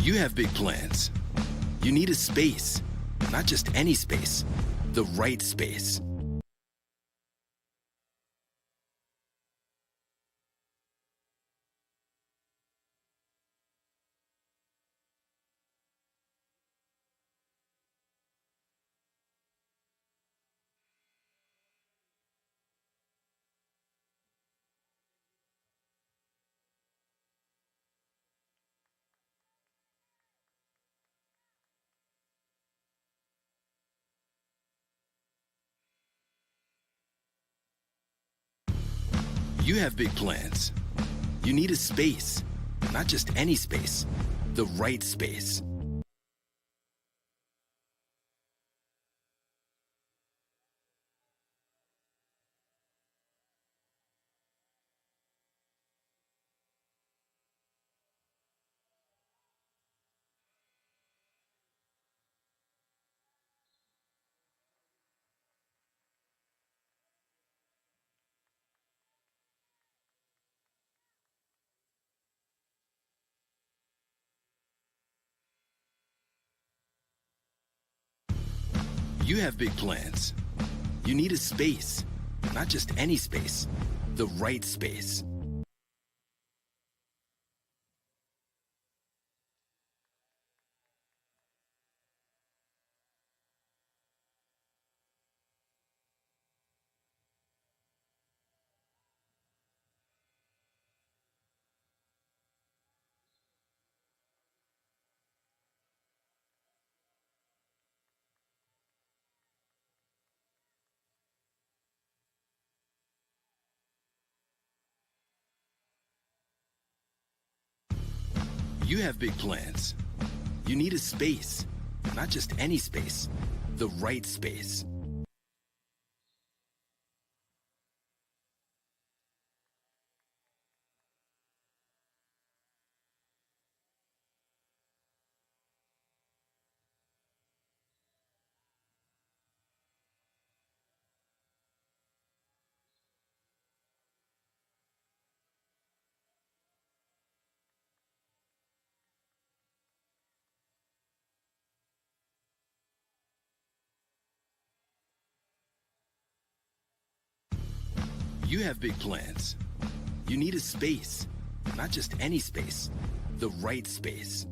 You have big plans. You need a space, not just any space, the right space. You have big plans. You need a space, not just any space, the right space. You have big plans. You need a space, not just any space, the right space. You have big plans. You need a space, not just any space, the right space. You have big plans. You need a space, not just any space, the right space.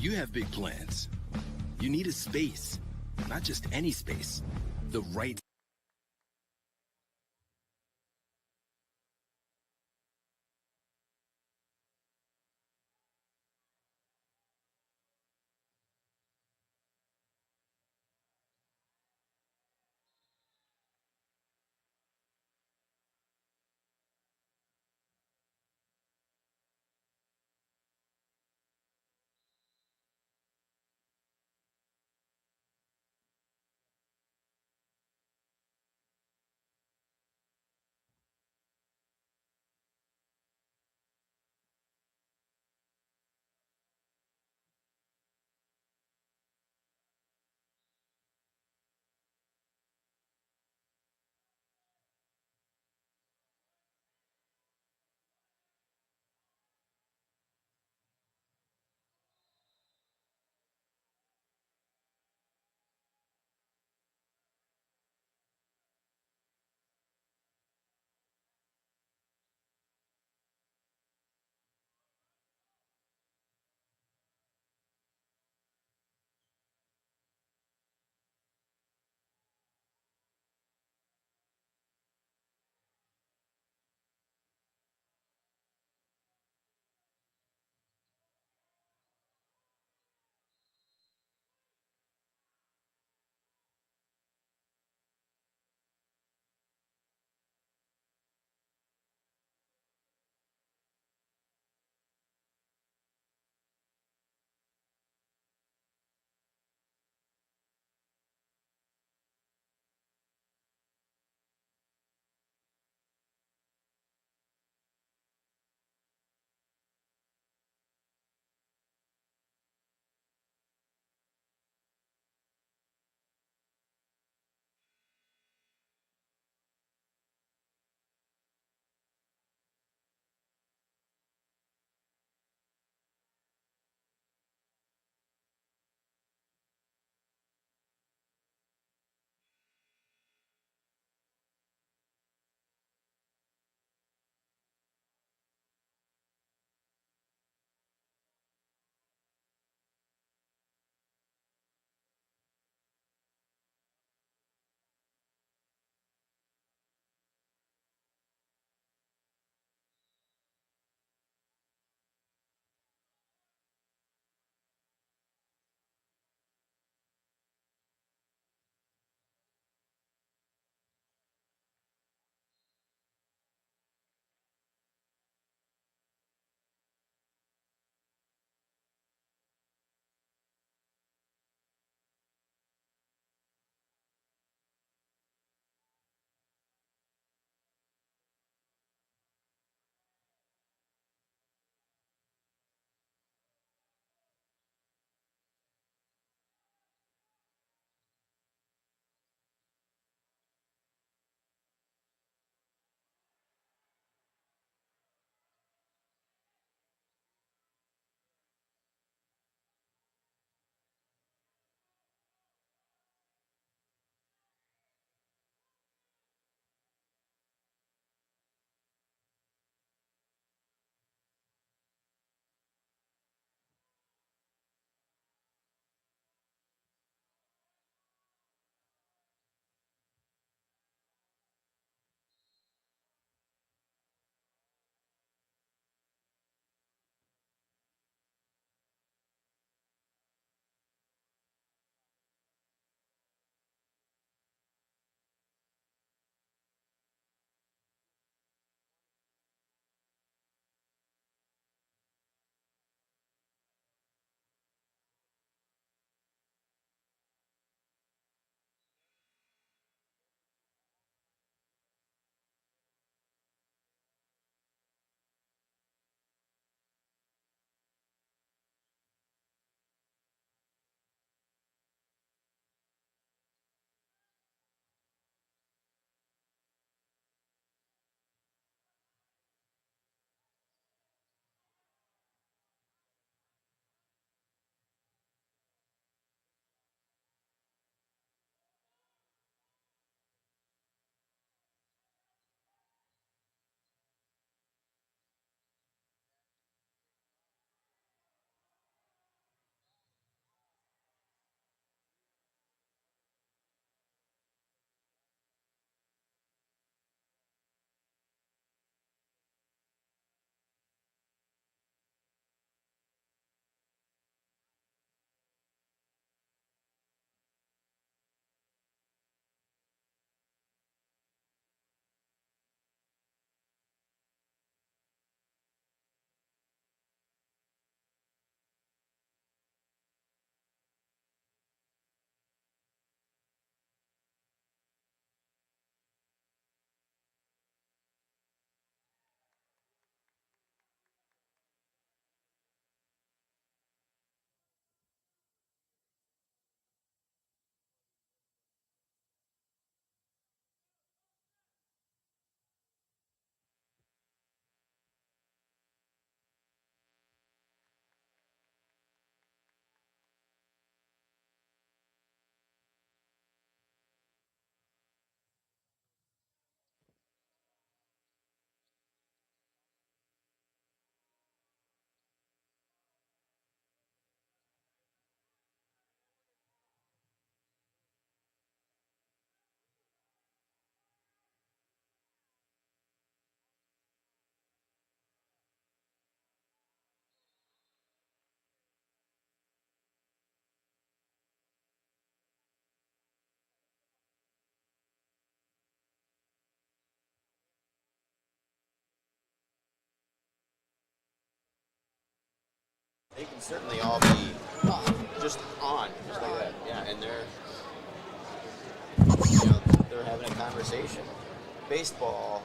You have big plans. You need a space, not just any space, the right They can certainly all be just on, just like that. Yeah, and they're having a conversation. Baseball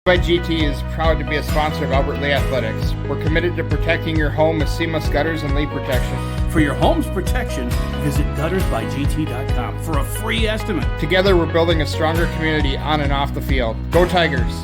by GT is proud to be a sponsor of Albert Lee Athletics. We're committed to protecting your home with seamless gutters and leak protection. For your home's protection, visit guttersbygt.com for a free estimate. Together, we're building a stronger community on and off the field. Go Tigers!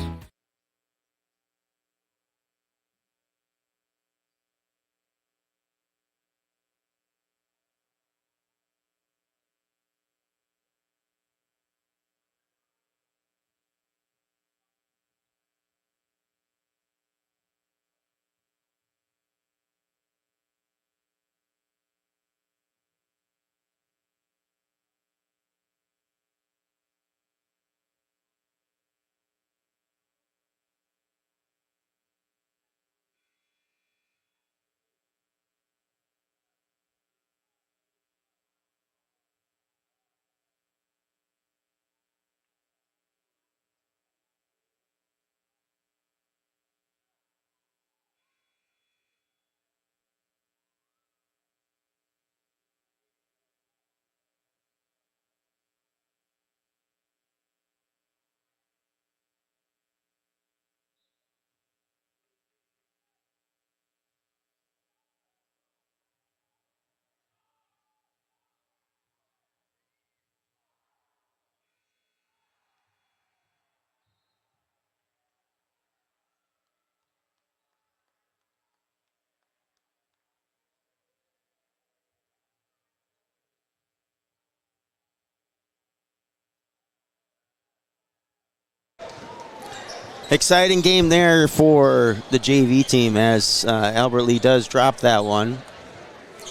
Exciting game there for the JV team as Albert Lee does drop that one.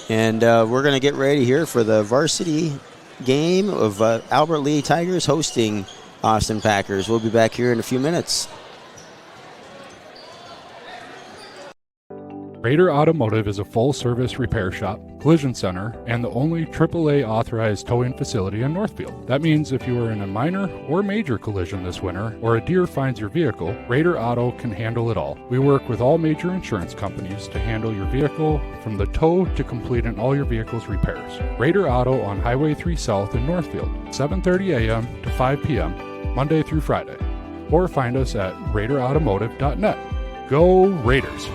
And we're going to get ready here for the varsity game of Albert Lee Tigers hosting Austin Packers. We'll be back here in a few minutes. Raider Automotive is a full-service repair shop, collision center, and the only AAA authorized towing facility in Northfield. That means if you are in a minor or major collision this winter, or a deer finds your vehicle, Raider Auto can handle it all. We work with all major insurance companies to handle your vehicle from the tow to completing all your vehicle's repairs. Raider Auto on Highway 3 South in Northfield, 7:30 a.m. to 5 p.m., Monday through Friday. Or find us at RaiderAutomotive.net. Go Raiders!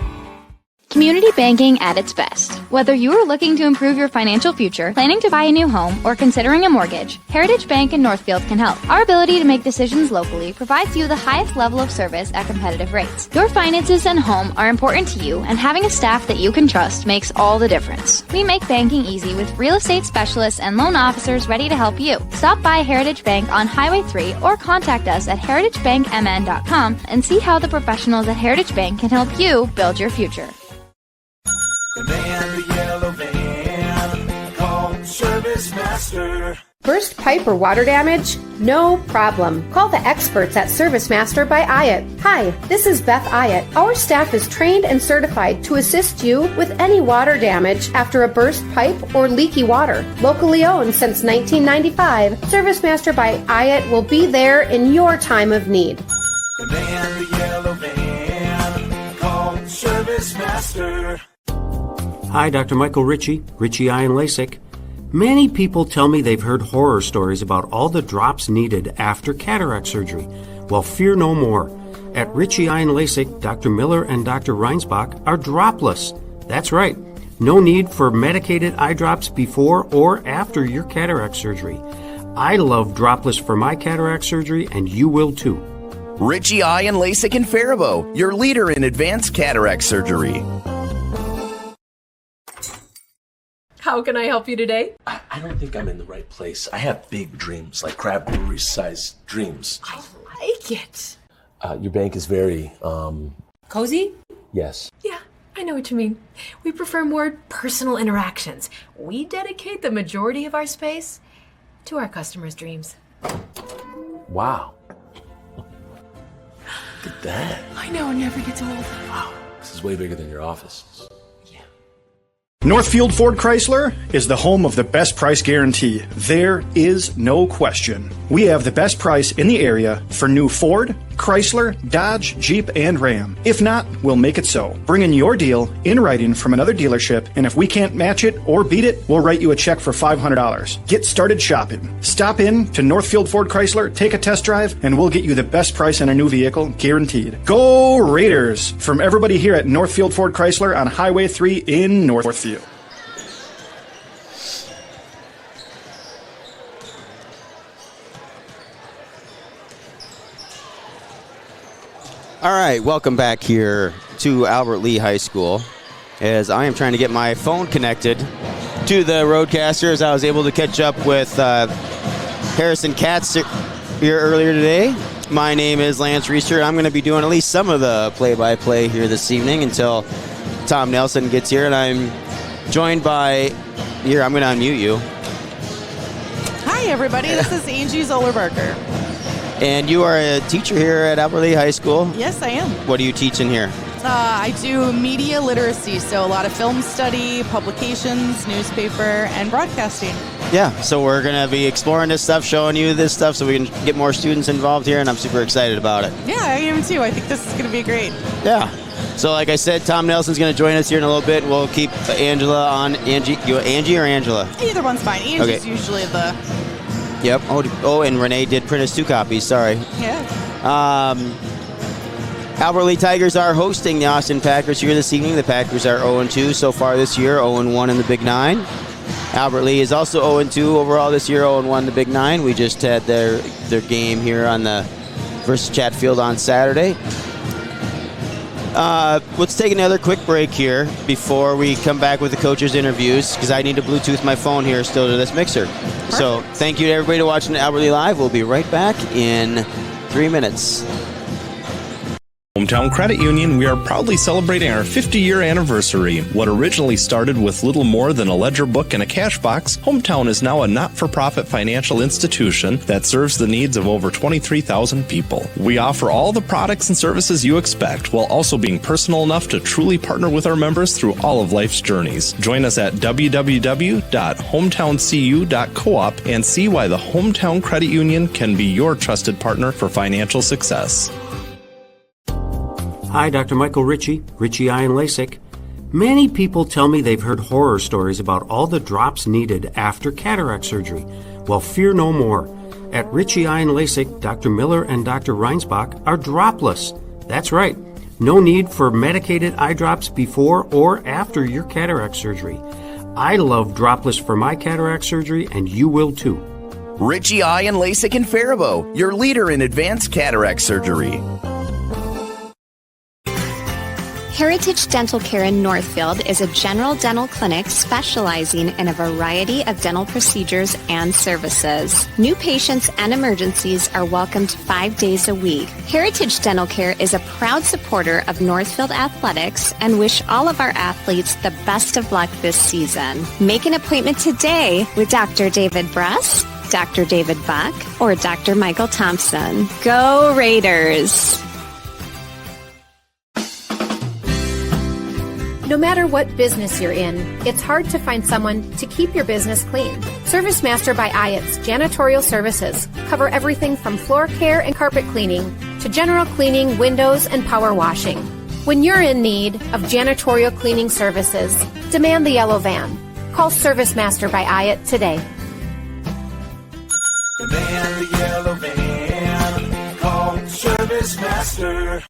Community banking at its best. Whether you are looking to improve your financial future, planning to buy a new home, or considering a mortgage, Heritage Bank in Northfield can help. Our ability to make decisions locally provides you the highest level of service at competitive rates. Your finances and home are important to you, and having a staff that you can trust makes all the difference. We make banking easy with real estate specialists and loan officers ready to help you. Stop by Heritage Bank on Highway 3 or contact us at heritagebankmn.com and see how the professionals at Heritage Bank can help you build your future. The man, the yellow van, call Service Master. Burst pipe or water damage? No problem. Call the experts at Service Master by Ayat. Hi, this is Beth Ayat. Our staff is trained and certified to assist you with any water damage after a burst pipe or leaky water. Locally owned since 1995, Service Master by Ayat will be there in your time of need. The man, the yellow van, call Service Master. Hi, Dr. Michael Ritchie Eye and LASIK. Many people tell me they've heard horror stories about all the drops needed after cataract surgery. Well, fear no more. At Ritchie Eye and LASIK, Dr. Miller and Dr. Reinsbach are dropless. That's right. No need for medicated eye drops before or after your cataract surgery. I love dropless for my cataract surgery, and you will too. Ritchie Eye and LASIK in Faribault, your leader in advanced cataract surgery. How can I help you today? I don't think I'm in the right place. I have big dreams, like crab brewery-sized dreams. I like it. Your bank is very, Cozy? Yes. Yeah, I know what you mean. We prefer more personal interactions. We dedicate the majority of our space to our customers' dreams. Wow. Look at that. I know, it never gets old. Wow, this is way bigger than your office. Northfield Ford Chrysler is the home of the best price guarantee. There is no question. We have the best price in the area for new Ford, Chrysler, Dodge, Jeep, and Ram. If not, we'll make it so. Bring in your deal in writing from another dealership, and if we can't match it or beat it, we'll write you a check for $500. Get started shopping. Stop in to Northfield Ford Chrysler, take a test drive, and we'll get you the best price on a new vehicle, guaranteed. Go Raiders! From everybody here at Northfield Ford Chrysler on Highway 3 in Northfield. All right, welcome back here to Albert Lea High School. As I am trying to get my phone connected to the Roadcasters, I was able to catch up with Harrison Katz here earlier today. My name is Lance Reister. I'm going to be doing at least some of the play-by-play here this evening until Tom Nelson gets here, and I'm joined by, here, I'm going to unmute you. Hi, everybody. This is Angie Zoller-Barker. And you are a teacher here at Albert Lea High School? Yes, I am. What are you teaching here? I do media literacy, so a lot of film study, publications, newspaper, and broadcasting. Yeah, so we're going to be exploring this stuff, showing you this stuff so we can get more students involved here, and I'm super excited about it. Yeah, I am too. I think this is going to be great. Yeah. So like I said, Tom Nelson's going to join us here in a little bit. We'll keep Angela on. Angie or Angela? Either one's fine. Angie's usually the... Yep. Oh, and Renee did print us 2 copies. Sorry. Yeah. Albert Lea Tigers are hosting the Austin Packers here this evening. The Packers are 0-2 so far this year, 0-1 in the Big Nine. Albert Lea is also 0-2 overall this year, 0-1 in the Big Nine. We just had their game here on the versus Chatfield on Saturday. Let's take another quick break here before we come back with the coaches' interviews, because I need to Bluetooth my phone here still to this mixer. Perfect. So thank you to everybody watching Albert Lea Live. We'll be right back in 3 minutes. Hometown Credit Union, we are proudly celebrating our 50-year anniversary. What originally started with little more than a ledger book and a cash box, Hometown is now a not-for-profit financial institution that serves the needs of over 23,000 people. We offer all the products and services you expect, while also being personal enough to truly partner with our members through all of life's journeys. Join us at www.hometowncu.coop and see why the Hometown Credit Union can be your trusted partner for financial success. Hi, Dr. Michael Ritchie, Ritchie Eye and LASIK. Many people tell me they've heard horror stories about all the drops needed after cataract surgery. Well, fear no more. At Ritchie Eye and LASIK, Dr. Miller and Dr. Reinsbach are dropless. That's right. No need for medicated eye drops before or after your cataract surgery. I love dropless for my cataract surgery, and you will too. Ritchie Eye and LASIK in Faribault, your leader in advanced cataract surgery. Heritage Dental Care in Northfield is a general dental clinic specializing in a variety of dental procedures and services. New patients and emergencies are welcomed 5 days a week. Heritage Dental Care is a proud supporter of Northfield Athletics and wish all of our athletes the best of luck this season. Make an appointment today with Dr. David Bress, Dr. David Buck, or Dr. Michael Thompson. Go Raiders! No matter what business you're in, it's hard to find someone to keep your business clean. ServiceMaster by Ayatt's janitorial services cover everything from floor care and carpet cleaning to general cleaning, windows, and power washing. When you're in need of janitorial cleaning services, demand the yellow van. Call ServiceMaster by Ayatt today. Demand the yellow van. Call ServiceMaster.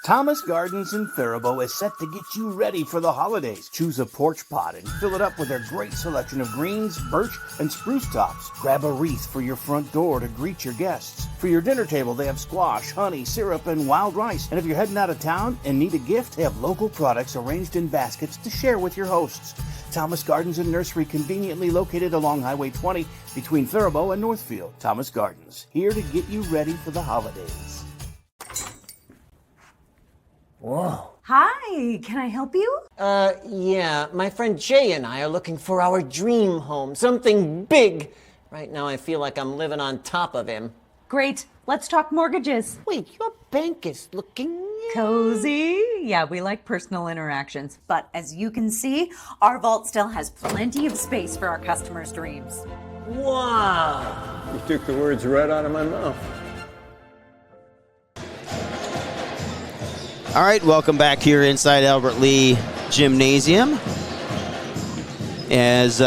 Thomas Gardens in Faribault is set to get you ready for the holidays. Choose a porch pot and fill it up with their great selection of greens, birch, and spruce tops. Grab a wreath for your front door to greet your guests. For your dinner table, they have squash, honey, syrup, and wild rice. And if you're heading out of town and need a gift, they have local products arranged in baskets to share with your hosts. Thomas Gardens and Nursery, conveniently located along Highway 20 between Faribault and Northfield. Thomas Gardens, here to get you ready for the holidays. Whoa. Hi, can I help you? Yeah, my friend Jay and I are looking for our dream home, something big. Right now I feel like I'm living on top of him. Great, let's talk mortgages. Wait, your bank is looking... Cozy? Yeah, we like personal interactions. But as you can see, our vault still has plenty of space for our customers' dreams. Wow! You took the words right out of my mouth. All right, welcome back here inside Albert Lea Gymnasium. As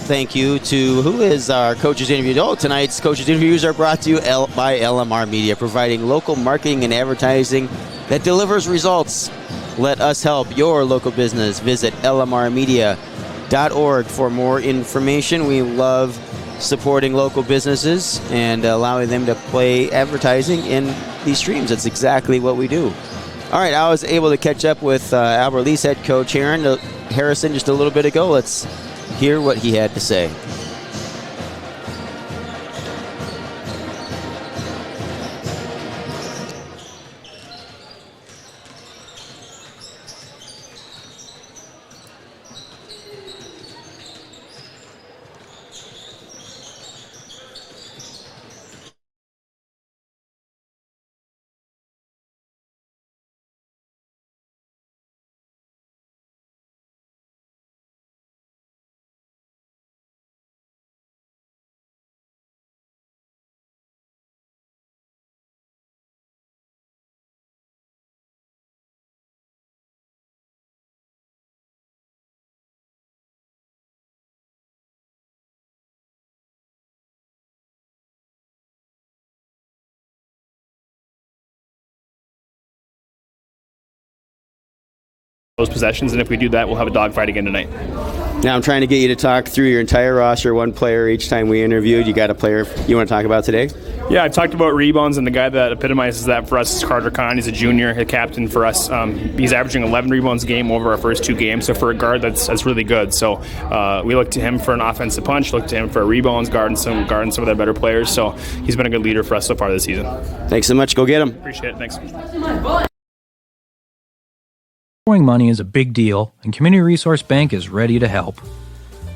thank you to who is our coaches interview. Oh, tonight's coaches interviews are brought to you by LMR Media, providing local marketing and advertising that delivers results. Let us help your local business. Visit lmrmedia.org for more information. We love supporting local businesses and allowing them to play advertising in these streams. That's exactly what we do. All right, I was able to catch up with Albert Lea's head coach Harrison just a little bit ago. Let's hear what he had to say. Those possessions, and if we do that, we'll have a dogfight again tonight. Now I'm trying to get you to talk through your entire roster, one player each time we interviewed. You got a player you want to talk about today? Yeah, I talked about rebounds, and the guy that epitomizes that for us is Carter Kahn. He's a junior, a captain for us. He's averaging 11 rebounds a game over our first 2 games, so for a guard, that's really good. So we look to him for an offensive punch, look to him for rebounds, guarding some of their better players. So he's been a good leader for us so far this season. Thanks so much. Go get him. Appreciate it. Thanks. Borrowing money is a big deal, and Community Resource Bank is ready to help.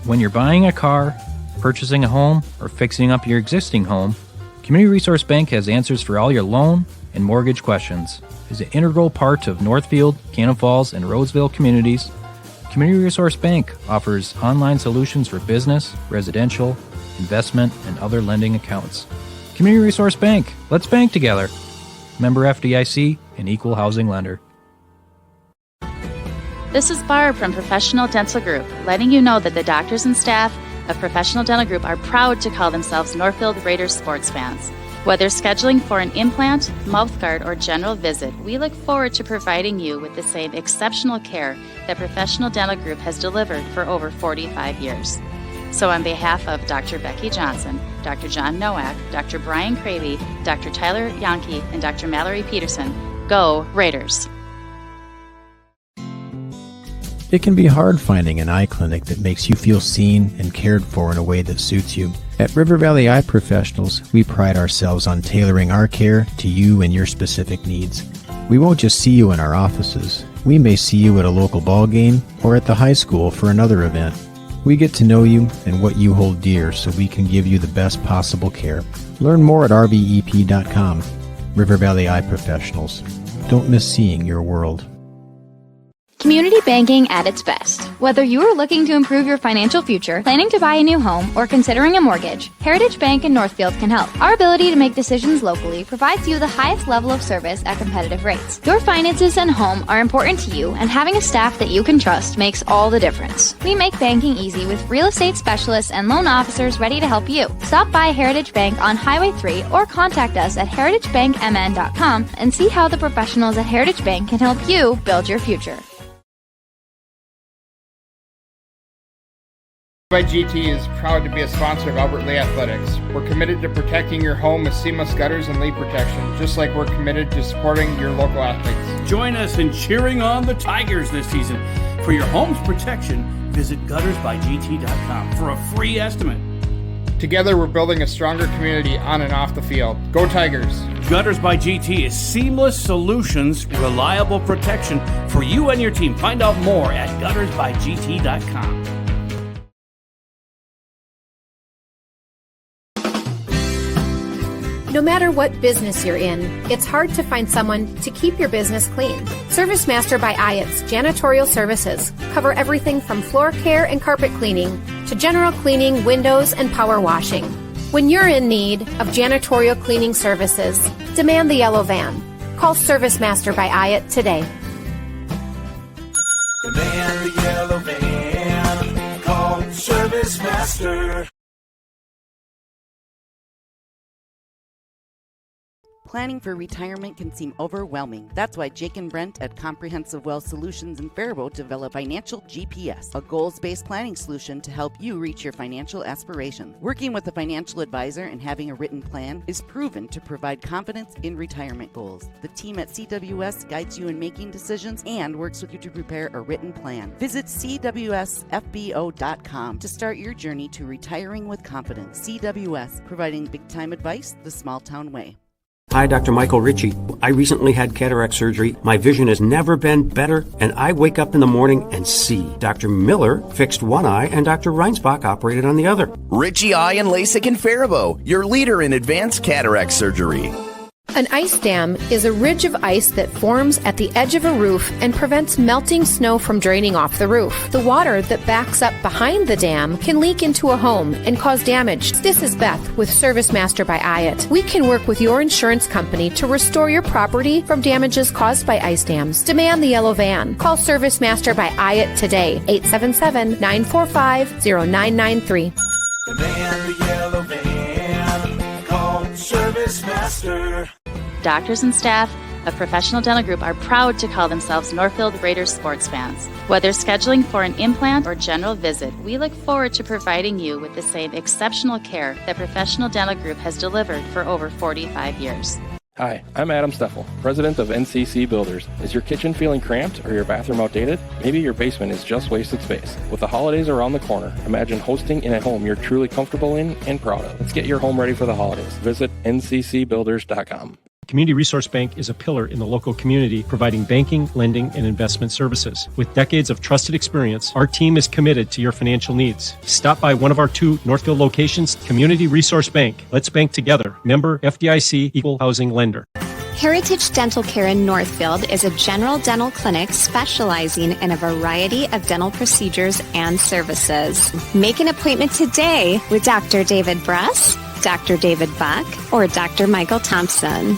When you're buying a car, purchasing a home, or fixing up your existing home, Community Resource Bank has answers for all your loan and mortgage questions. As an integral part of Northfield, Cannon Falls, and Roseville communities, Community Resource Bank offers online solutions for business, residential, investment, and other lending accounts. Community Resource Bank, let's bank together. Member FDIC, an equal housing lender. This is Barb from Professional Dental Group, letting you know that the doctors and staff of Professional Dental Group are proud to call themselves Northfield Raiders sports fans. Whether scheduling for an implant, mouthguard, or general visit, we look forward to providing you with the same exceptional care that Professional Dental Group has delivered for over 45 years. So on behalf of Dr. Becky Johnson, Dr. John Nowak, Dr. Brian Cravey, Dr. Tyler Yonke, and Dr. Mallory Peterson, go Raiders! It can be hard finding an eye clinic that makes you feel seen and cared for in a way that suits you. At River Valley Eye Professionals, we pride ourselves on tailoring our care to you and your specific needs. We won't just see you in our offices. We may see you at a local ball game or at the high school for another event. We get to know you and what you hold dear so we can give you the best possible care. Learn more at rvep.com. River Valley Eye Professionals. Don't miss seeing your world. Community banking at its best. Whether you are looking to improve your financial future, planning to buy a new home, or considering a mortgage, Heritage Bank in Northfield can help. Our ability to make decisions locally provides you the highest level of service at competitive rates. Your finances and home are important to you, and having a staff that you can trust makes all the difference. We make banking easy with real estate specialists and loan officers ready to help you. Stop by Heritage Bank on Highway 3 or contact us at heritagebankmn.com and see how the professionals at Heritage Bank can help you build your future. by GT is proud to be a sponsor of Albert Lea Athletics. We're committed to protecting your home with seamless gutters and leak protection, just like we're committed to supporting your local athletes. Join us in cheering on the Tigers this season. For your home's protection, visit guttersbygt.com for a free estimate. Together, we're building a stronger community on and off the field. Go Tigers! Gutters by GT is seamless solutions, reliable protection for you and your team. Find out more at guttersbygt.com. No matter what business you're in, it's hard to find someone to keep your business clean. ServiceMaster by IAT's janitorial services cover everything from floor care and carpet cleaning to general cleaning, windows, and power washing. When you're in need of janitorial cleaning services, demand the yellow van. Call Service Master by Hyatt today. The man in the yellow van. Call Service Master. Planning for retirement can seem overwhelming. That's why Jake and Brent at Comprehensive Wealth Solutions in Faribault develop Financial GPS, a goals-based planning solution to help you reach your financial aspirations. Working with a financial advisor and having a written plan is proven to provide confidence in retirement goals. The team at CWS guides you in making decisions and works with you to prepare a written plan. Visit cwsfbo.com to start your journey to retiring with confidence. CWS, providing big-time advice the small-town way. Hi, Dr. Michael Ritchie. I recently had cataract surgery. My vision has never been better, and I wake up in the morning and see. Dr. Miller fixed one eye, and Dr. Reinsbach operated on the other. Ritchie Eye and LASIK in Faribault, your leader in advanced cataract surgery. An ice dam is a ridge of ice that forms at the edge of a roof and prevents melting snow from draining off the roof. The water that backs up behind the dam can leak into a home and cause damage. This is Beth with Service Master by Hyatt. We can work with your insurance company to restore your property from damages caused by ice dams. Demand the yellow van. Call Service Master by Hyatt today, 877-945-0993. The man in the yellow van. Call Service Master. Doctors and staff of Professional Dental Group are proud to call themselves Northfield Raiders sports fans. Whether scheduling for an implant or general visit, we look forward to providing you with the same exceptional care that Professional Dental Group has delivered for over 45 years. Hi, I'm Adam Steffel, president of NCC Builders. Is your kitchen feeling cramped or your bathroom outdated? Maybe your basement is just wasted space. With the holidays around the corner, imagine hosting in a home you're truly comfortable in and proud of. Let's get your home ready for the holidays. Visit nccbuilders.com. Community Resource Bank is a pillar in the local community, providing banking, lending, and investment services. With decades of trusted experience, our team is committed to your financial needs. Stop by one of our 2 Northfield locations. Community Resource Bank. Let's bank together. Member FDIC, Equal Housing Lender. Heritage Dental Care in Northfield is a general dental clinic specializing in a variety of dental procedures and services. Make an appointment today with Dr. David Bruss, Dr. David Buck, or Dr. Michael Thompson.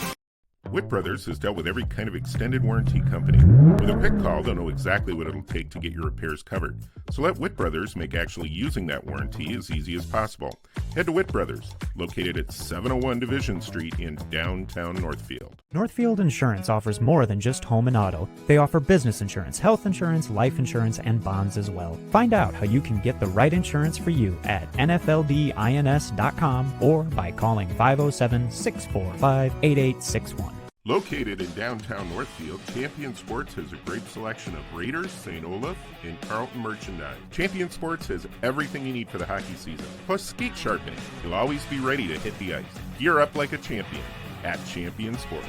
Witt Brothers has dealt with every kind of extended warranty company. With a quick call, they'll know exactly what it'll take to get your repairs covered. So let Witt Brothers make actually using that warranty as easy as possible. Head to Witt Brothers, located at 701 Division Street in downtown Northfield. Northfield Insurance offers more than just home and auto. They offer business insurance, health insurance, life insurance, and bonds as well. Find out how you can get the right insurance for you at nfldins.com or by calling 507-645-8861. Located in downtown Northfield, Champion Sports has a great selection of Raiders, St. Olaf, and Carlton merchandise. Champion Sports has everything you need for the hockey season, plus skate sharpening. You'll always be ready to hit the ice. Gear up like a champion at Champion Sports.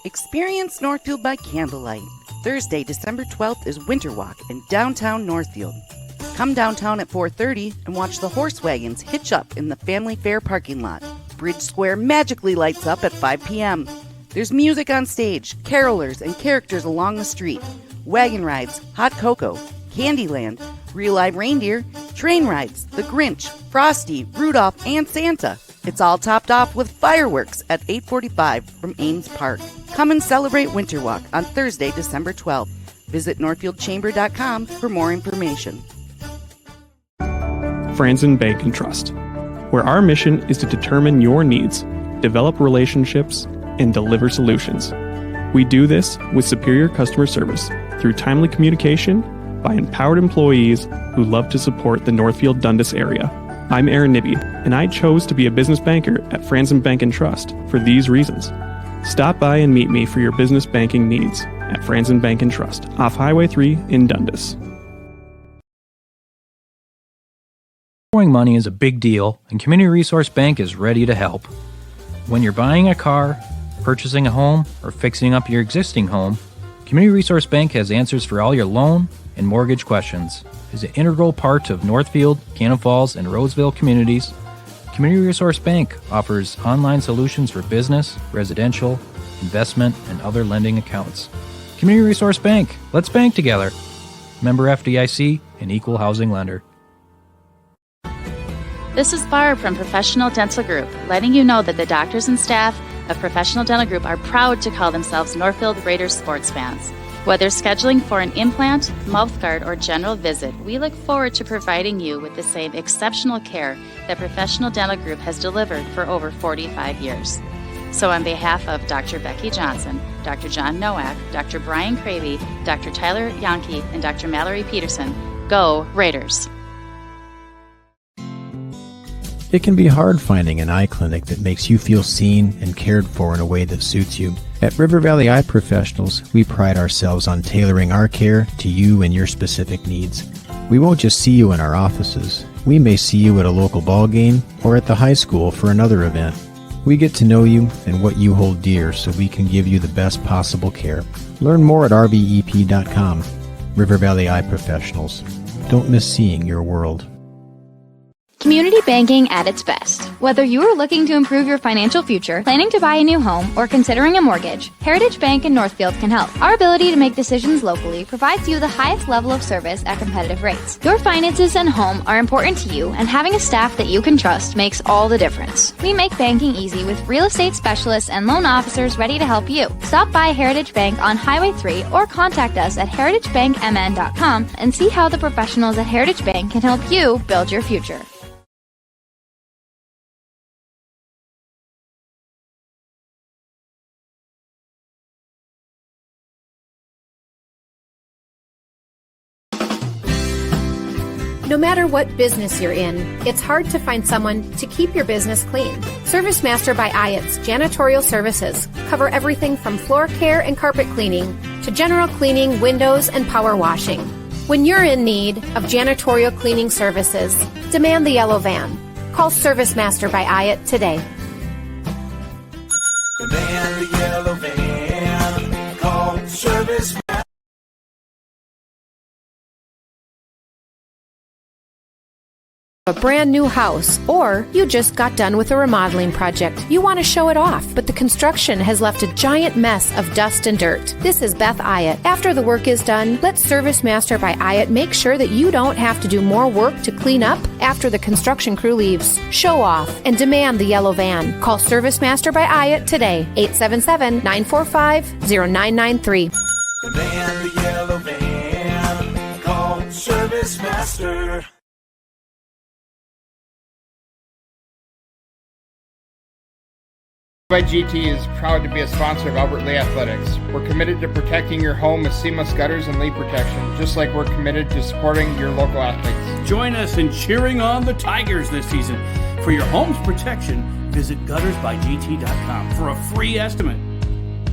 Experience Northfield by candlelight. Thursday, December 12th is Winter Walk in downtown Northfield. Come downtown at 4:30 and watch the horse wagons hitch up in the Family Fair parking lot. Bridge Square magically lights up at 5 p.m. There's music on stage, carolers, and characters along the street. Wagon rides, hot cocoa, Candyland, real live reindeer, train rides, The Grinch, Frosty, Rudolph, and Santa. It's all topped off with fireworks at 8:45 from Ames Park. Come and celebrate Winter Walk on Thursday, December 12th. Visit northfieldchamber.com for more information. Franzen Bank and Trust, where our mission is to determine your needs, develop relationships, and deliver solutions. We do this with superior customer service through timely communication by empowered employees who love to support the Northfield Dundas area. I'm Aaron Nibby, and I chose to be a business banker at Franzen Bank and Trust for these reasons. Stop by and meet me for your business banking needs at Franzen Bank and Trust, off Highway 3 in Dundas. Borrowing money is a big deal, and Community Resource Bank is ready to help. When you're buying a car, purchasing a home, or fixing up your existing home, Community Resource Bank has answers for all your loan and mortgage questions. As an integral part of Northfield, Cannon Falls, and Roseville communities, Community Resource Bank offers online solutions for business, residential, investment, and other lending accounts. Community Resource Bank, let's bank together. Member FDIC, an equal housing lender. This is Barb from Professional Dental Group, letting you know that the doctors and staff of of Professional Dental Group are proud to call themselves Northfield Raiders sports fans. Whether scheduling for an implant, mouth guard, or general visit, we look forward to providing you with the same exceptional care that Professional Dental Group has delivered for over 45 years. So on behalf of Dr. Becky Johnson, Dr. John Nowak, Dr. Brian Cravey, Dr. Tyler Yonke, and Dr. Mallory Peterson, go Raiders! It can be hard finding an eye clinic that makes you feel seen and cared for in a way that suits you. At River Valley Eye Professionals, we pride ourselves on tailoring our care to you and your specific needs. We won't just see you in our offices. We may see you at a local ball game or at the high school for another event. We get to know you and what you hold dear so we can give you the best possible care. Learn more at rvep.com. River Valley Eye Professionals. Don't miss seeing your world. Community banking at its best. Whether you are looking to improve your financial future, planning to buy a new home, or considering a mortgage, Heritage Bank in Northfield can help. Our ability to make decisions locally provides you the highest level of service at competitive rates. Your finances and home are important to you, and having a staff that you can trust makes all the difference. We make banking easy with real estate specialists and loan officers ready to help you. Stop by Heritage Bank on Highway 3 or contact us at heritagebankmn.com and see how the professionals at Heritage Bank can help you build your future. No matter what business you're in, it's hard to find someone to keep your business clean. ServiceMaster by Ayatt's janitorial services cover everything from floor care and carpet cleaning to general cleaning, windows, and power washing. When you're in need of janitorial cleaning services, demand the yellow van. Call ServiceMaster by Ayatt today. Demand the yellow van. Call ServiceMaster. A brand new house, or you just got done with a remodeling project. You want to show it off, but the construction has left a giant mess of dust and dirt. This is Beth Ayatt. After the work is done, let ServiceMaster by Ayatt make sure that you don't have to do more work to clean up after the construction crew leaves. Show off and demand the yellow van. Call ServiceMaster by Ayatt today, 877-945-0993. Demand the yellow van. Call ServiceMaster. By GT is proud to be a sponsor of Albert LEA Athletics. We're committed to protecting your home with seamless gutters and leak protection, just like we're committed to supporting your local athletes. Join us in cheering on the Tigers this season. For your home's protection, visit guttersbygt.com for a free estimate.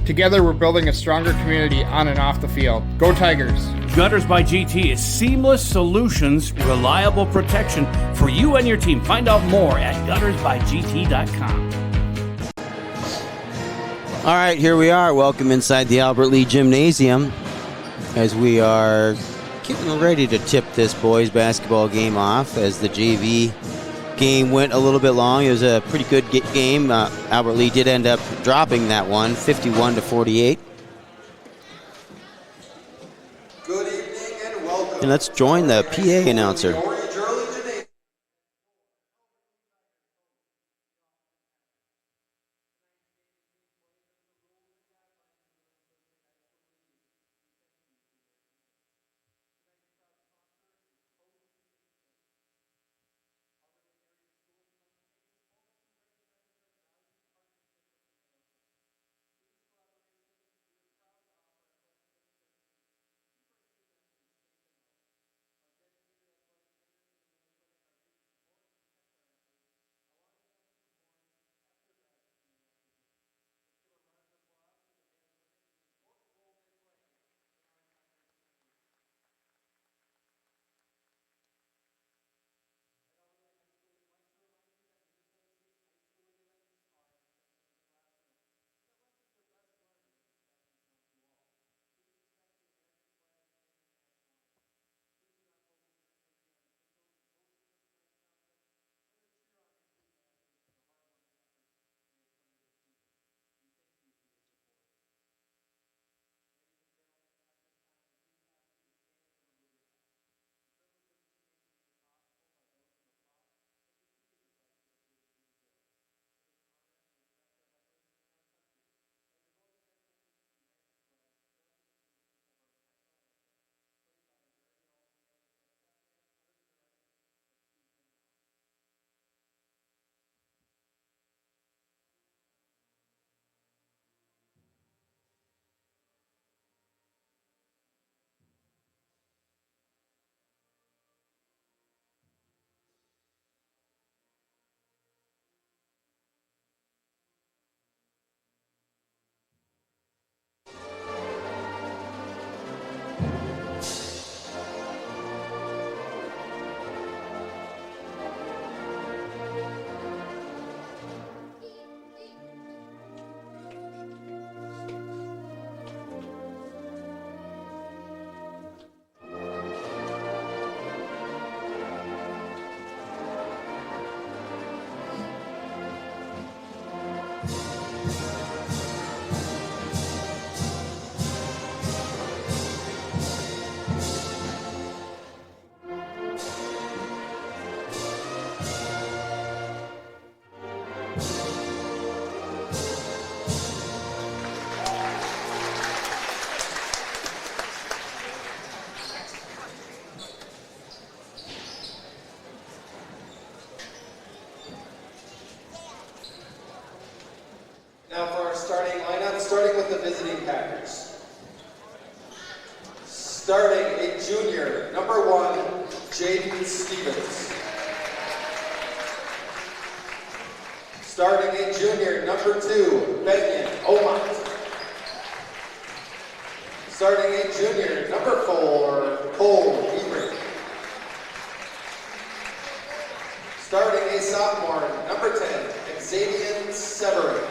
Together, we're building a stronger community on and off the field. Go Tigers! Gutters by GT is seamless solutions, reliable protection for you and your team. Find out more at guttersbygt.com. All right, here we are. Welcome inside the Albert Lee Gymnasium as we are getting ready to tip this boys basketball game off as the JV game went a little bit long. It was a pretty good game. Albert Lee did end up dropping that one, 51-48. Good evening and welcome. And let's join the PA announcer. visiting Packers. Starting a junior, number 1, Jaden Stevens. Starting a junior, number 2, Benyon Omont. Starting a junior, number 4, Cole Hebring. Starting a sophomore, number 10, Xavier Severin.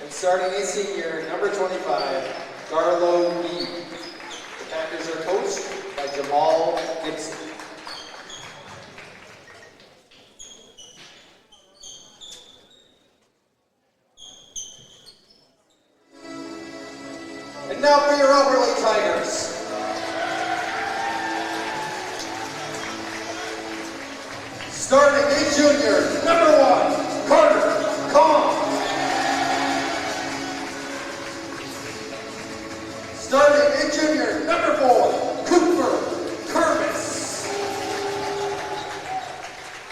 And starting a senior, number 25, Garlo Mead. The Packers are coached by Jamal Gibson. And now for your Overlay Tigers. Starting a junior, number 1, Carter Kong. Starting a junior, number 4, Cooper Kermis.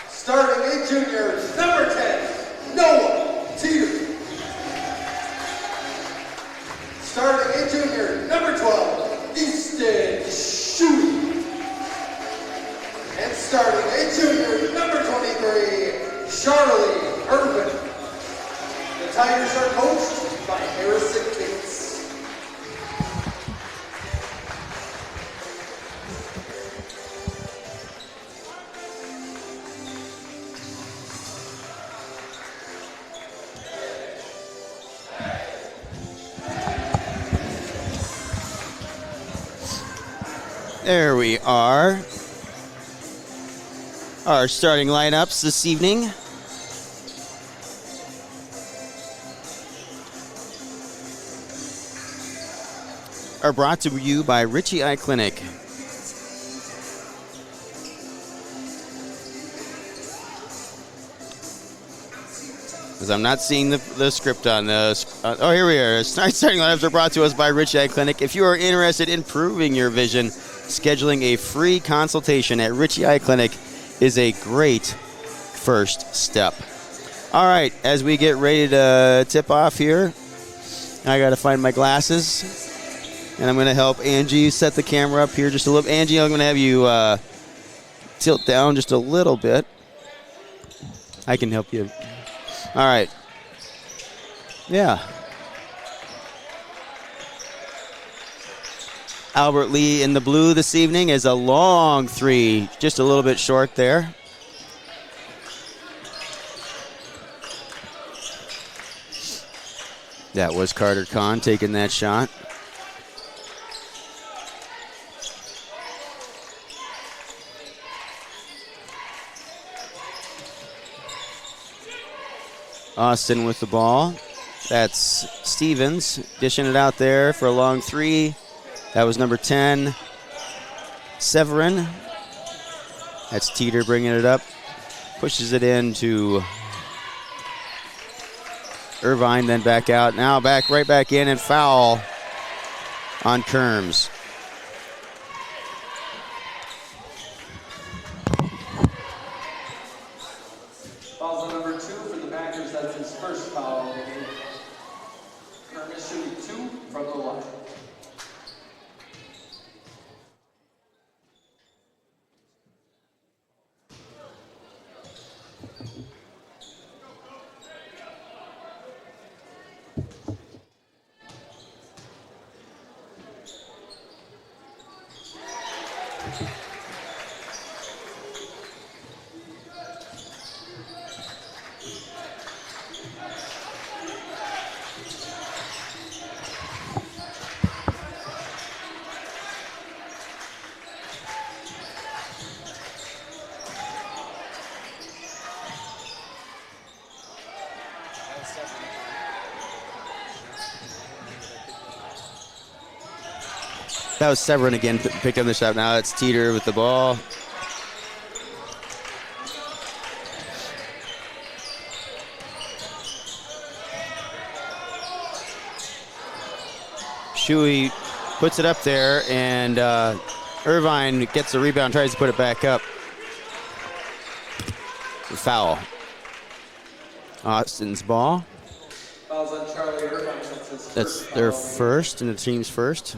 Starting a junior, number 10, Noah Teeter. Starting a junior, number 12, Easton Shuey. And starting a junior, number 23, Charlie Irvin. The Tigers are coached by Harrison Bates. There we are. Our starting lineups this evening. Are brought to you by Ritchie Eye Clinic. Because I'm not seeing the script on this. Oh, here we are. Starting lineups are brought to us by Ritchie Eye Clinic. If you are interested in improving your vision, scheduling a free consultation at Ritchie Eye Clinic is a great first step. All right, as we get ready to tip off here, I got to find my glasses. And I'm going to help Angie set the camera up here just a little. Angie, I'm going to have you tilt down just a little bit. I can help you. All right. Yeah. Albert Lee in the blue this evening is a long 3, just a little bit short there. That was Carter Kahn taking that shot. Austin with the ball. That's Stevens dishing it out there for a long 3. That was number 10, Severin. That's Teeter bringing it up. Pushes it into Irvine, then back out. Now right back in, and foul on Kerms. Foul's on number 2 for the Packers. That's his first foul. Kermis shooting 2 from the line. That was Severin again, picked up the shot. Now it's Teeter with the ball. Shuey puts it up there, and Irvine gets the rebound, tries to put it back up. Foul. Austin's ball. Fouls on Charlie That's their first and the team's first.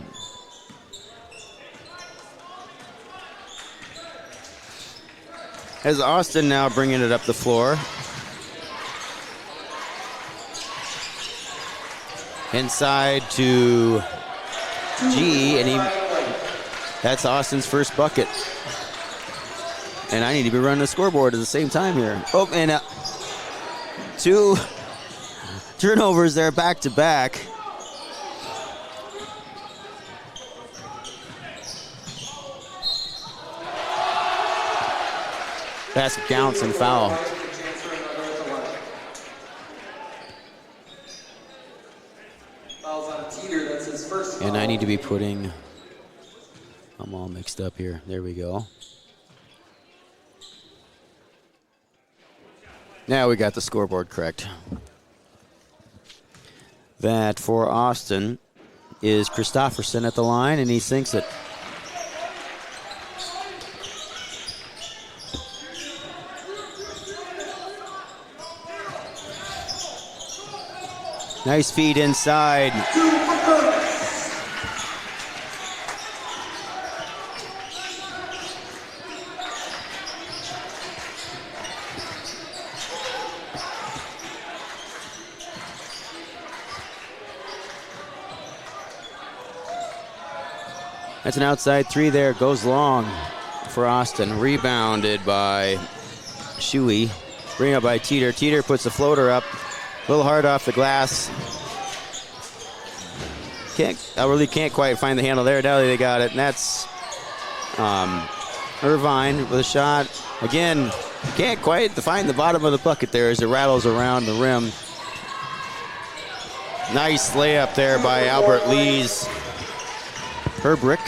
As Austin now bringing it up the floor. Inside to G, and that's Austin's first bucket. And I need to be running the scoreboard at the same time here. Oh, and 2 turnovers there back to back. Pass counts and foul. And I need to be putting, I'm all mixed up here. There we go. Now we got the scoreboard correct. That for Austin is Christofferson at the line, and he sinks it. Nice feed inside. That's an outside 3 there. Goes long for Austin. Rebounded by Shuey. Bring up by Teeter. Teeter puts the floater up. A little hard off the glass. I really can't quite find the handle there. Now they got it. And that's Irvine with a shot. Again, can't quite find the bottom of the bucket there as it rattles around the rim. Nice layup there by Albert Lee's Herbrick.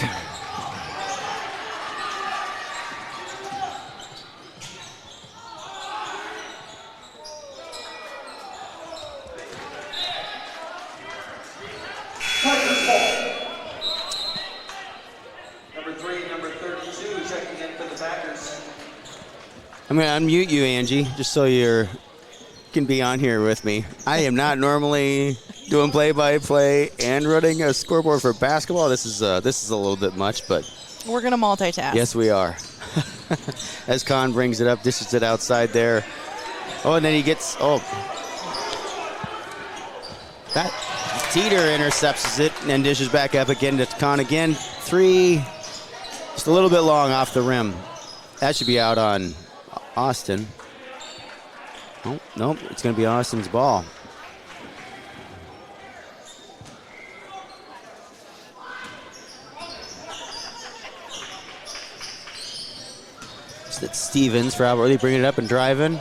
I'm going to unmute you, Angie, just so you can be on here with me. I am not normally doing play-by-play and running a scoreboard for basketball. This is a little bit much, but we're going to multitask. Yes, we are. As Kahn brings it up, dishes it outside there. Oh, and then he gets that Teeter intercepts it and dishes back up again to Kahn again. 3, just a little bit long off the rim. That should be out on Austin. Oh, nope, it's going to be Austin's ball. It's Stevens for Albert Lee bringing it up and driving.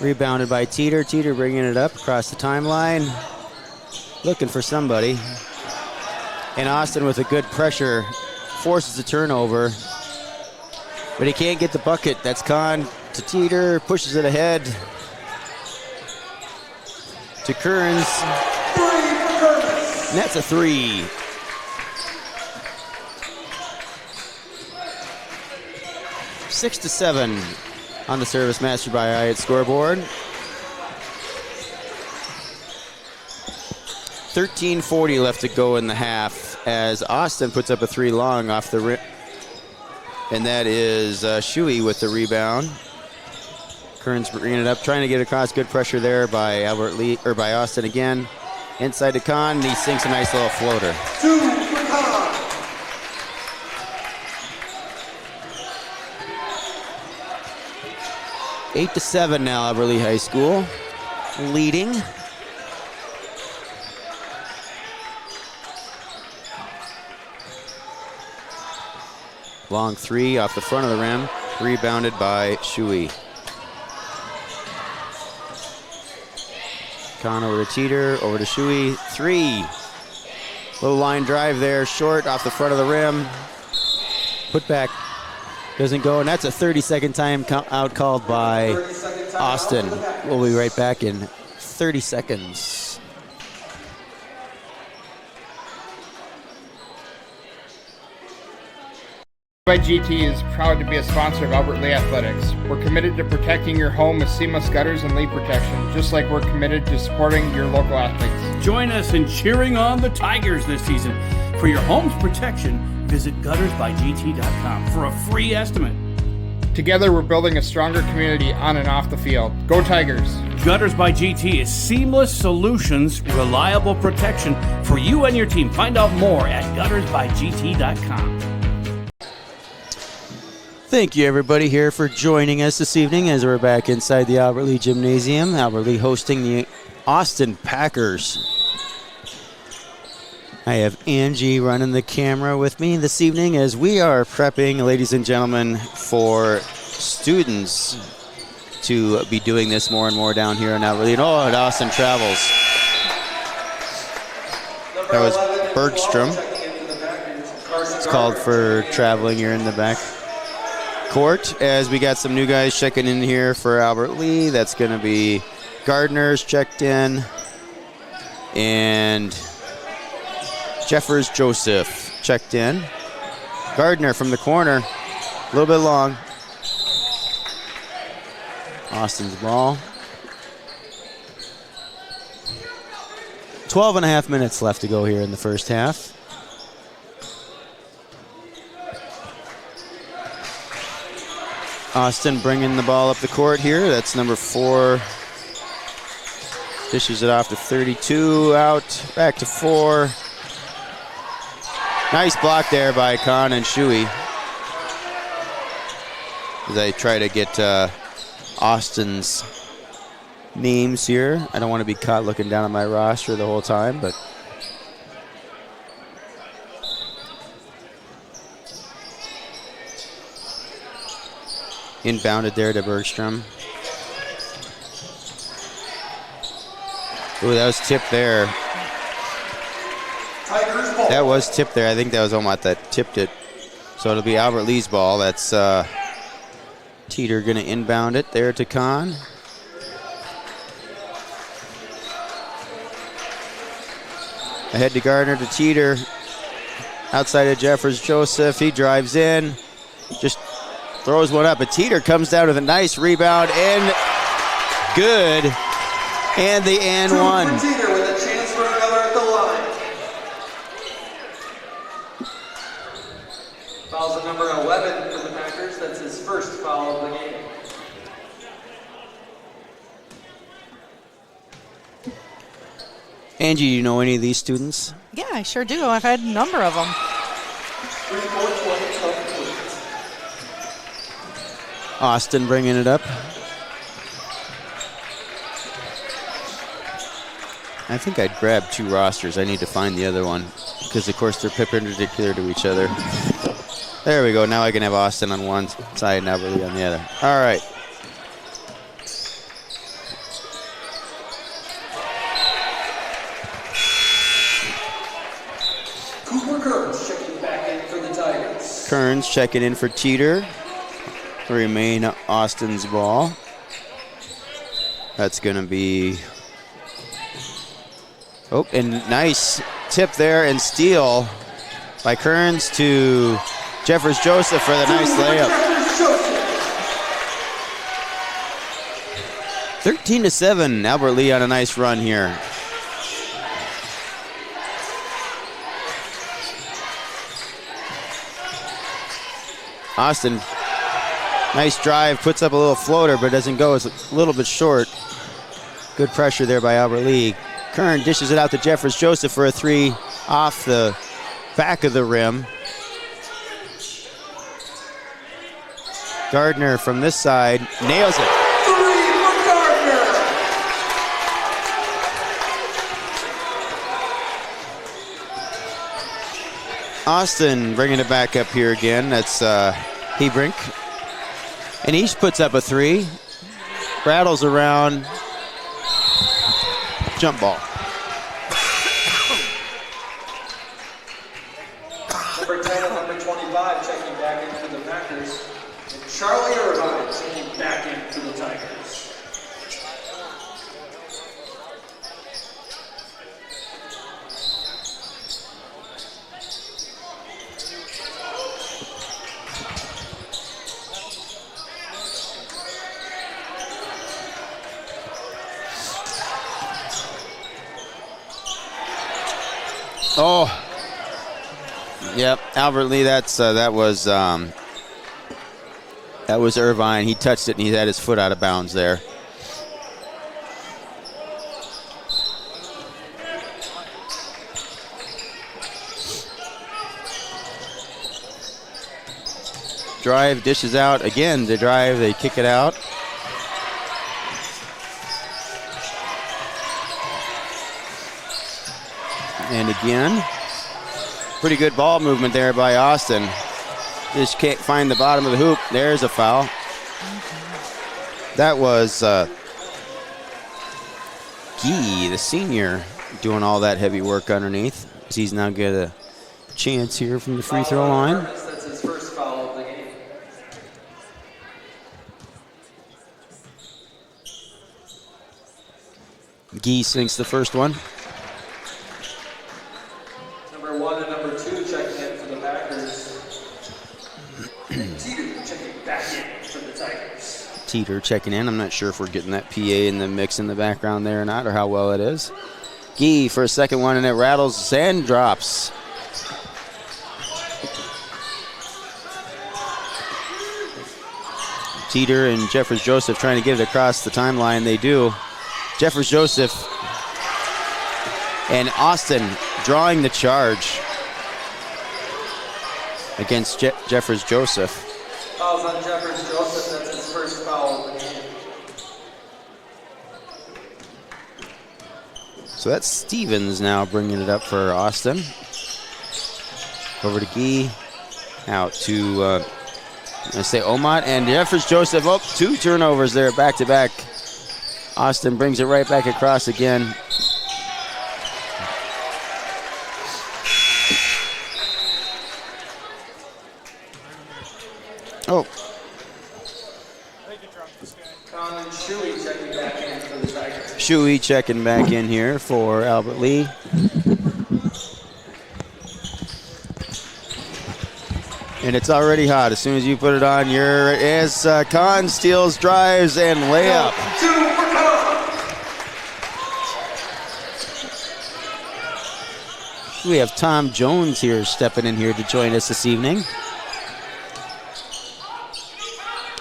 Rebounded by Teeter. Teeter bringing it up across the timeline. Looking for somebody. And Austin with a good pressure forces a turnover. But he can't get the bucket. That's Kahn to Teeter. Pushes it ahead to Kearns. And that's a 3. Six to 7 on the Service Master by Hyatt scoreboard. 13:40 left to go in the half as Austin puts up a 3 long off the rim. And that is Shuey with the rebound. Kearns bringing it up, trying to get across. Good pressure there by Albert Lee, or by Austin again. Inside to Kahn, and he sinks a nice little floater. 2 for Kahn. Eight to 7 now, Albert Lee High School leading. Long 3 off the front of the rim, rebounded by Shuey. Kahn over to Teeter, over to Shuey. 3. Little line drive there, short off the front of the rim. Put back doesn't go, and that's a 30-second time out called by Austin. We'll be right back in 30 seconds. by GT is proud to be a sponsor of Albert Lea Athletics. We're committed to protecting your home with seamless gutters and leak protection, just like we're committed to supporting your local athletes. Join us in cheering on the Tigers this season. For your home's protection, visit guttersbygt.com for a free estimate. Together, we're building a stronger community on and off the field. Go Tigers! Gutters by GT is seamless solutions, reliable protection for you and your team. Find out more at guttersbygt.com. Thank you, everybody, here for joining us this evening as we're back inside the Albert Lea Gymnasium. Albert Lea hosting the Austin Packers. I have Angie running the camera with me this evening as we are prepping, ladies and gentlemen, for students to be doing this more and more down here in Albert Lea. Oh, and Austin travels. That was Bergstrom. It's called for traveling here in the back court as we got some new guys checking in here for Albert Lea. That's going to be Gardner's checked in and Jeffers Joseph checked in. Gardner from the corner, a little bit long. Austin's ball. 12 and a half minutes left to go here in the first half. Austin bringing the ball up the court here. That's number 4. Dishes it off to 32, out, back to 4. Nice block there by Khan and Shui. As I try to get Austin's names here. I don't want to be caught looking down at my roster the whole time, but inbounded there to Bergstrom. Ooh, that was tipped there. That was tipped there. I think that was Omat that tipped it. So it'll be Albert Lee's ball. That's Teeter going to inbound it there to Kahn. Ahead to Gardner to Teeter. Outside of Jeffers Joseph. He drives in. Just throws one up. But Teeter comes down with a nice rebound and good. And the and one. Teeter with a chance for another at the line. Fouls at number 11 for the Packers. That's his first foul of the game. Angie, do you know any of these students? Yeah, I sure do. I've had a number of them. Austin bringing it up. I think I'd grab 2 rosters. I need to find the other one because, of course, they're perpendicular to each other. There we go. Now I can have Austin on one side and Albert Lea on the other. All right. Cooper Kearns checking back in for the Tigers. Kearns checking in for Teeter. Remain Austin's ball. That's going to be... Oh, and nice tip there and steal by Kearns to Jeffers Joseph for the nice layup. 13-7, Albert Lea on a nice run here. Austin, nice drive, puts up a little floater, but doesn't go. It's a little bit short. Good pressure there by Albert Lea. Kern dishes it out to Jeffers Joseph for a 3 off the back of the rim. Gardner from this side nails it. 3 for Gardner. Austin bringing it back up here again. That's Hebrink. And he puts up a 3. Rattles around. Jump ball. Number 10 and number 25 checking back in for the Packers. And Charlie Irvine checking back in for the Tigers. Oh. Yep, Albert Lee, that was Irvine. He touched it and he had his foot out of bounds there. Drive, dishes out. Again, the drive, they kick it out. And again, pretty good ball movement there by Austin. Just can't find the bottom of the hoop. There's a foul. That was Gee, the senior, doing all that heavy work underneath. He's now got a chance here from the free throw line. That's his first foul of the game. Gee sinks the first one. Number 1 and number 2 checking in for the Packers. Teeter checking back in for the Tigers. Teeter checking in. I'm not sure if we're getting that PA in the mix in the background there or not, or how well it is. Gee for a second one, and it rattles and drops. Teeter and Jeffers Joseph trying to get it across the timeline. They do. Jeffers Joseph and Austin drawing the charge against Jeffers Joseph. Fouls on Jeffers Joseph. That's his first foul of the game. So that's Stevens now bringing it up for Austin. Over to Gee. Out to, I say Omat and Jeffers Joseph. Oh, 2 turnovers there back to back. Austin brings it right back across again. Oh. Shuey checking back in for the Tigers. Shuey checking back in here for Albert Lee. And it's already hot. As soon as you put it on, as Kahn steals, drives, and layup. 2 for Kahn. We have Tom Jones here stepping in here to join us this evening.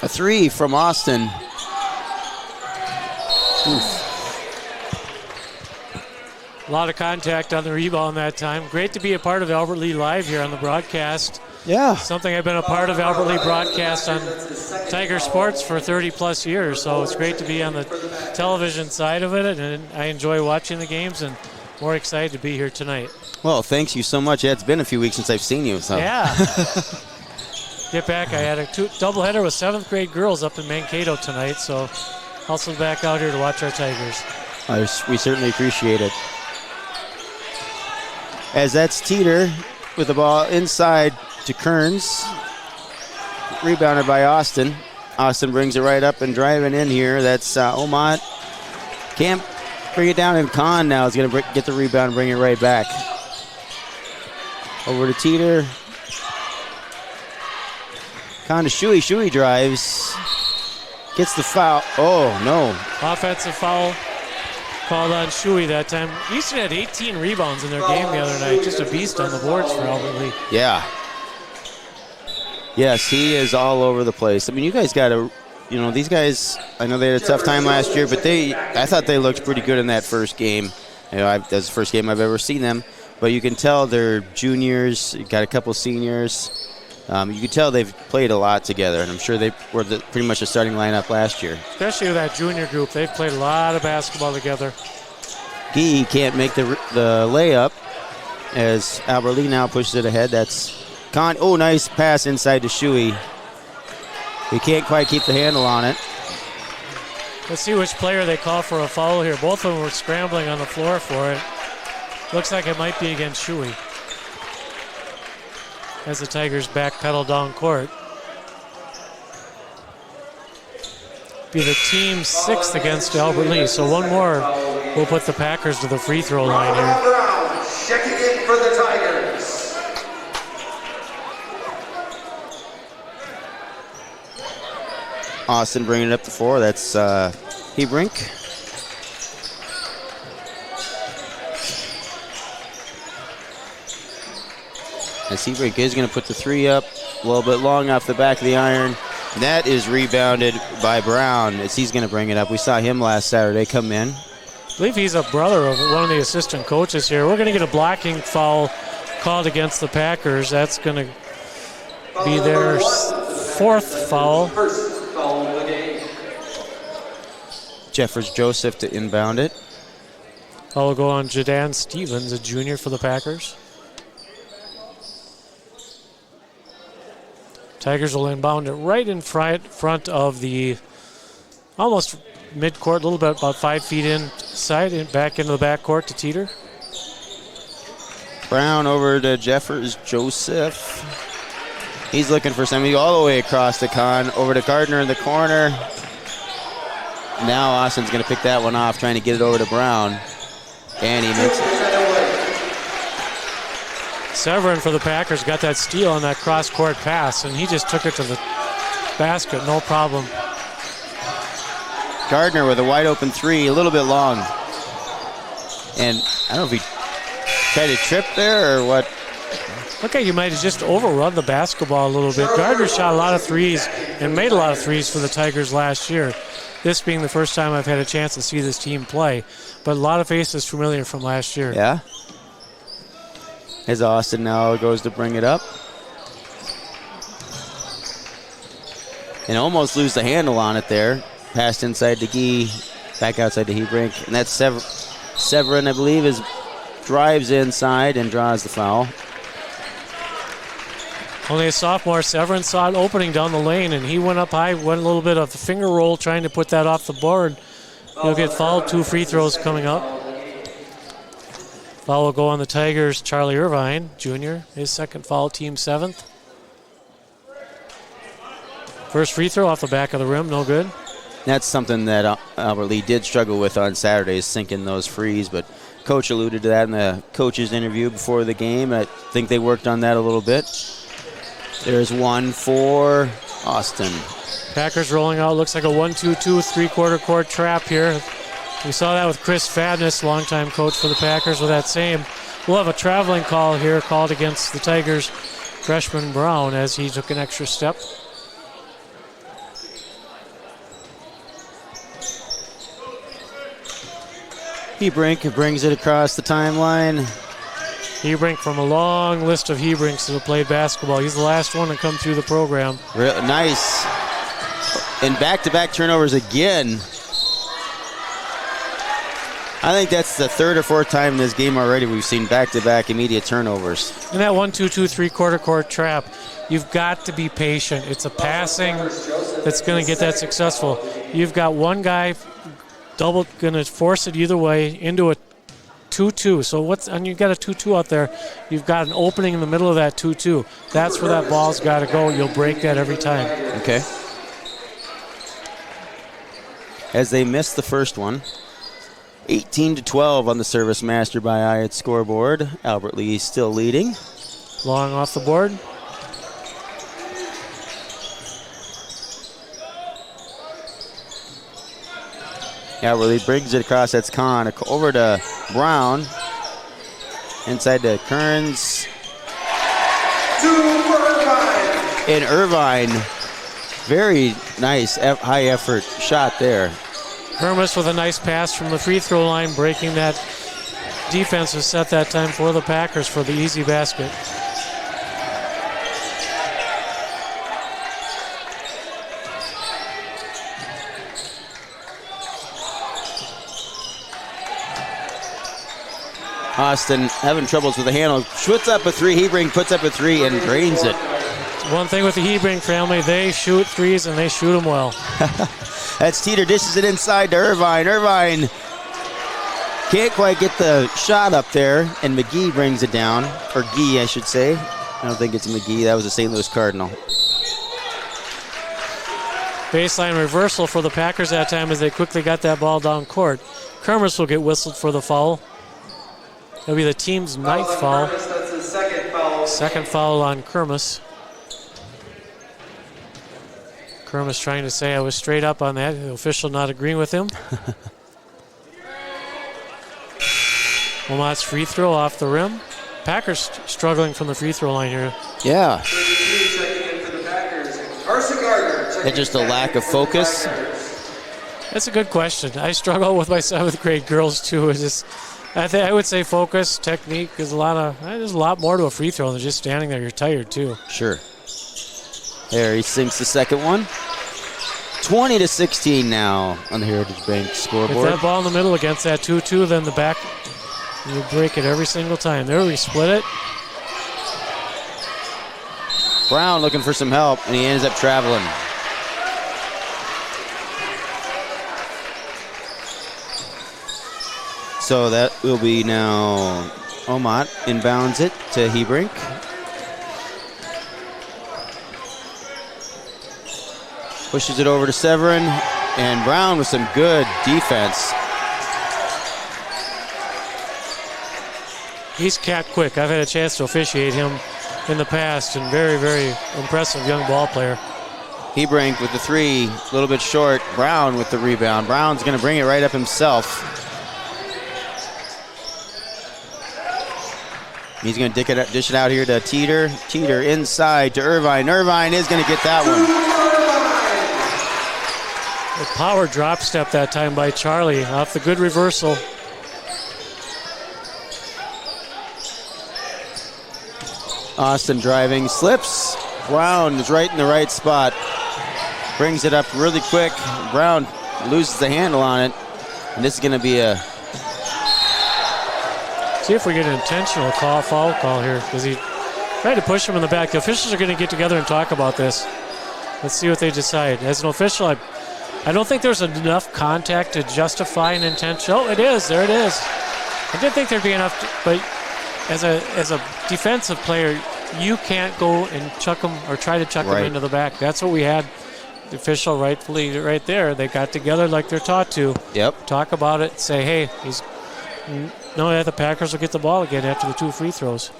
A 3 from Austin. Oof. A lot of contact on the rebound that time. Great to be a part of Albert Lee Live here on the broadcast. Yeah. Something I've been a part of Albert Lee broadcast on Tiger Sports for 30 plus years. So it's great to be on the television side of it, and I enjoy watching the games and more excited to be here tonight. Well, thanks you so much. Yeah, it's been a few weeks since I've seen you. So. Yeah. Get back. I had a doubleheader with 7th grade girls up in Mankato tonight, so also back out here to watch our Tigers. We certainly appreciate it. As that's Teeter with the ball inside to Kearns. Rebounded by Austin. Austin brings it right up and driving in here. That's Omat. Can't bring it down, and Kahn now is going to get the rebound and bring it right back. Over to Teeter. Kahn to Shuey. Shuey drives. Gets the foul. Oh, no. Offensive foul called on Shuey that time. Easton had 18 rebounds in their game the other night. Just a beast on the boards for Albert Lee. Yeah. Yes, he is all over the place. I mean, you guys got to, these guys, I know they had a tough time last year, but I thought they looked pretty good in that first game. That's the first game I've ever seen them. But you can tell they're juniors, got a couple seniors. You can tell they've played a lot together, and I'm sure they were pretty much the starting lineup last year. Especially with that junior group. They've played a lot of basketball together. Gee can't make the layup as Albert Lee now pushes it ahead. That's Kahn. Oh, nice pass inside to Shuey. He can't quite keep the handle on it. Let's see which player they call for a foul here. Both of them were scrambling on the floor for it. Looks like it might be against Shuey as the Tigers backpedal down court. Be the team 6th against Albert Lee, so one more will put the Packers to the free throw line here. Brown checking in for the Tigers. Austin bringing it up to 4. That's Hebrink. As Hebrink is going to put the three up a little bit long off the back of the iron. That is rebounded by Brown as he's going to bring it up. We saw him last Saturday come in. I believe he's a brother of one of the assistant coaches here. We're going to get a blocking foul called against the Packers. That's going to be their fourth foul. Jeffers Joseph to inbound it. Foul will go on Jadan Stevens, a junior for the Packers. Tigers will inbound it right in front of the almost mid-court, a little bit, about 5 feet inside, and back into the backcourt to Teeter. Brown over to Jeffers Joseph. He's looking for somebody all the way across the con. Over to Gardner in the corner. Now Austin's going to pick that one off, trying to get it over to Brown. And he makes it. Severin for the Packers got that steal on that cross-court pass, and he just took it to the basket, no problem. Gardner with a wide-open three, a little bit long. And I don't know if he tried to trip there or what. Look like you might have just overrun the basketball a little bit. Gardner shot a lot of threes and made a lot of threes for the Tigers last year. This being the first time I've had a chance to see this team play. But a lot of faces familiar from last year. Yeah. As Austin now goes to bring it up. And almost lose the handle on it there. Passed inside to Gee, back outside to Hebrink. And that's Severin, I believe, drives inside and draws the foul. Only a sophomore. Severin saw an opening down the lane, and he went up high, went a little bit of the finger roll trying to put that off the board. He'll get fouled. 2 free throws coming up. Foul will go on the Tigers. Charlie Irvine, junior, his second foul, team 7th. First free throw off the back of the rim, no good. That's something that Albert Lee did struggle with on Saturdays, sinking those frees, but Coach alluded to that in the coach's interview before the game. I think they worked on that a little bit. There's one for Austin. Packers rolling out. Looks like a 1-2-2 three-quarter court trap here. We saw that with Chris Fadness, longtime coach for the Packers, with that same. We'll have a traveling call here called against the Tigers' freshman Brown as he took an extra step. Hebrink brings it across the timeline. Hebrink from a long list of Hebrinks that have played basketball. He's the last one to come through the program. Really nice. And back-to-back turnovers again. I think that's the third or fourth time in this game already we've seen back-to-back immediate turnovers. In that 1-2-2 three-quarter court trap, you've got to be patient. It's a passing that's going to get that successful. You've got one guy going to force it either way into a 2-2. So and you've got a 2-2 out there. You've got an opening in the middle of that 2-2. That's where that ball's got to go. You'll break that every time. Okay. As they missed the first one. 18-12 on the Service Master by Hyatt scoreboard. Albert Lee still leading. Long off the board. Albert Lee brings it across. That's Kahn. Over to Brown. Inside to Kearns. And Irvine. Very nice, high effort shot there. Hermes with a nice pass from the free throw line, breaking that defensive set that time for the Packers for the easy basket. Austin having troubles with the handle. Puts up a three. Hebrink puts up a three and drains it. One thing with the Hebrink family, they shoot threes and they shoot them well. That's Teeter, dishes it inside to Irvine. Irvine can't quite get the shot up there, and McGee brings it down. Or Gee, I should say. I don't think it's McGee. That was a St. Louis Cardinal. Baseline reversal for the Packers that time as they quickly got that ball down court. Kermis will get whistled for the foul. It'll be the team's 9th foul. That's his second foul. Second foul on Kermis. Kermis trying to say I was straight up on that. The official not agreeing with him. Wilmot's free throw off the rim. Packers struggling from the free throw line here. Yeah. Checking in for the Packers. Carson Gardner. It's just a lack of focus. That's a good question. I struggle with my 7th grade girls too. It's just, I would say focus, technique. There's a lot more to a free throw than just standing there. You're tired too. Sure. There, he sinks the second one. 20-16 now on the Heritage Bank scoreboard. If that ball in the middle against that 2-2, then the back, you break it every single time. There, we split it. Brown looking for some help, and he ends up traveling. So that will be now Omat inbounds it to Hebrink. Pushes it over to Severin, and Brown with some good defense. He's cat quick. I've had a chance to officiate him in the past, and very, very impressive young ball player. Hebrink with the three, a little bit short. Brown with the rebound. Brown's going to bring it right up himself. He's going to dish it out here to Teeter. Teeter inside to Irvine. Irvine is going to get that one. A power drop step that time by Charlie off the good reversal. Austin driving, slips. Brown is right in the right spot. Brings it up really quick. Brown loses the handle on it. And this is going to be a... See if we get an intentional foul call here, because he tried to push him in the back. The officials are going to get together and talk about this. Let's see what they decide. As an official, I don't think there's enough contact to justify an intentional. Oh, it is. There it is. I didn't think there'd be enough, but as a defensive player, you can't go and chuck him or try to chuck him into the back. That's what we had. The official rightfully right there. They got together like they're taught to. Yep. Talk about it. Say, hey, the Packers will get the ball again after the 2 free throws.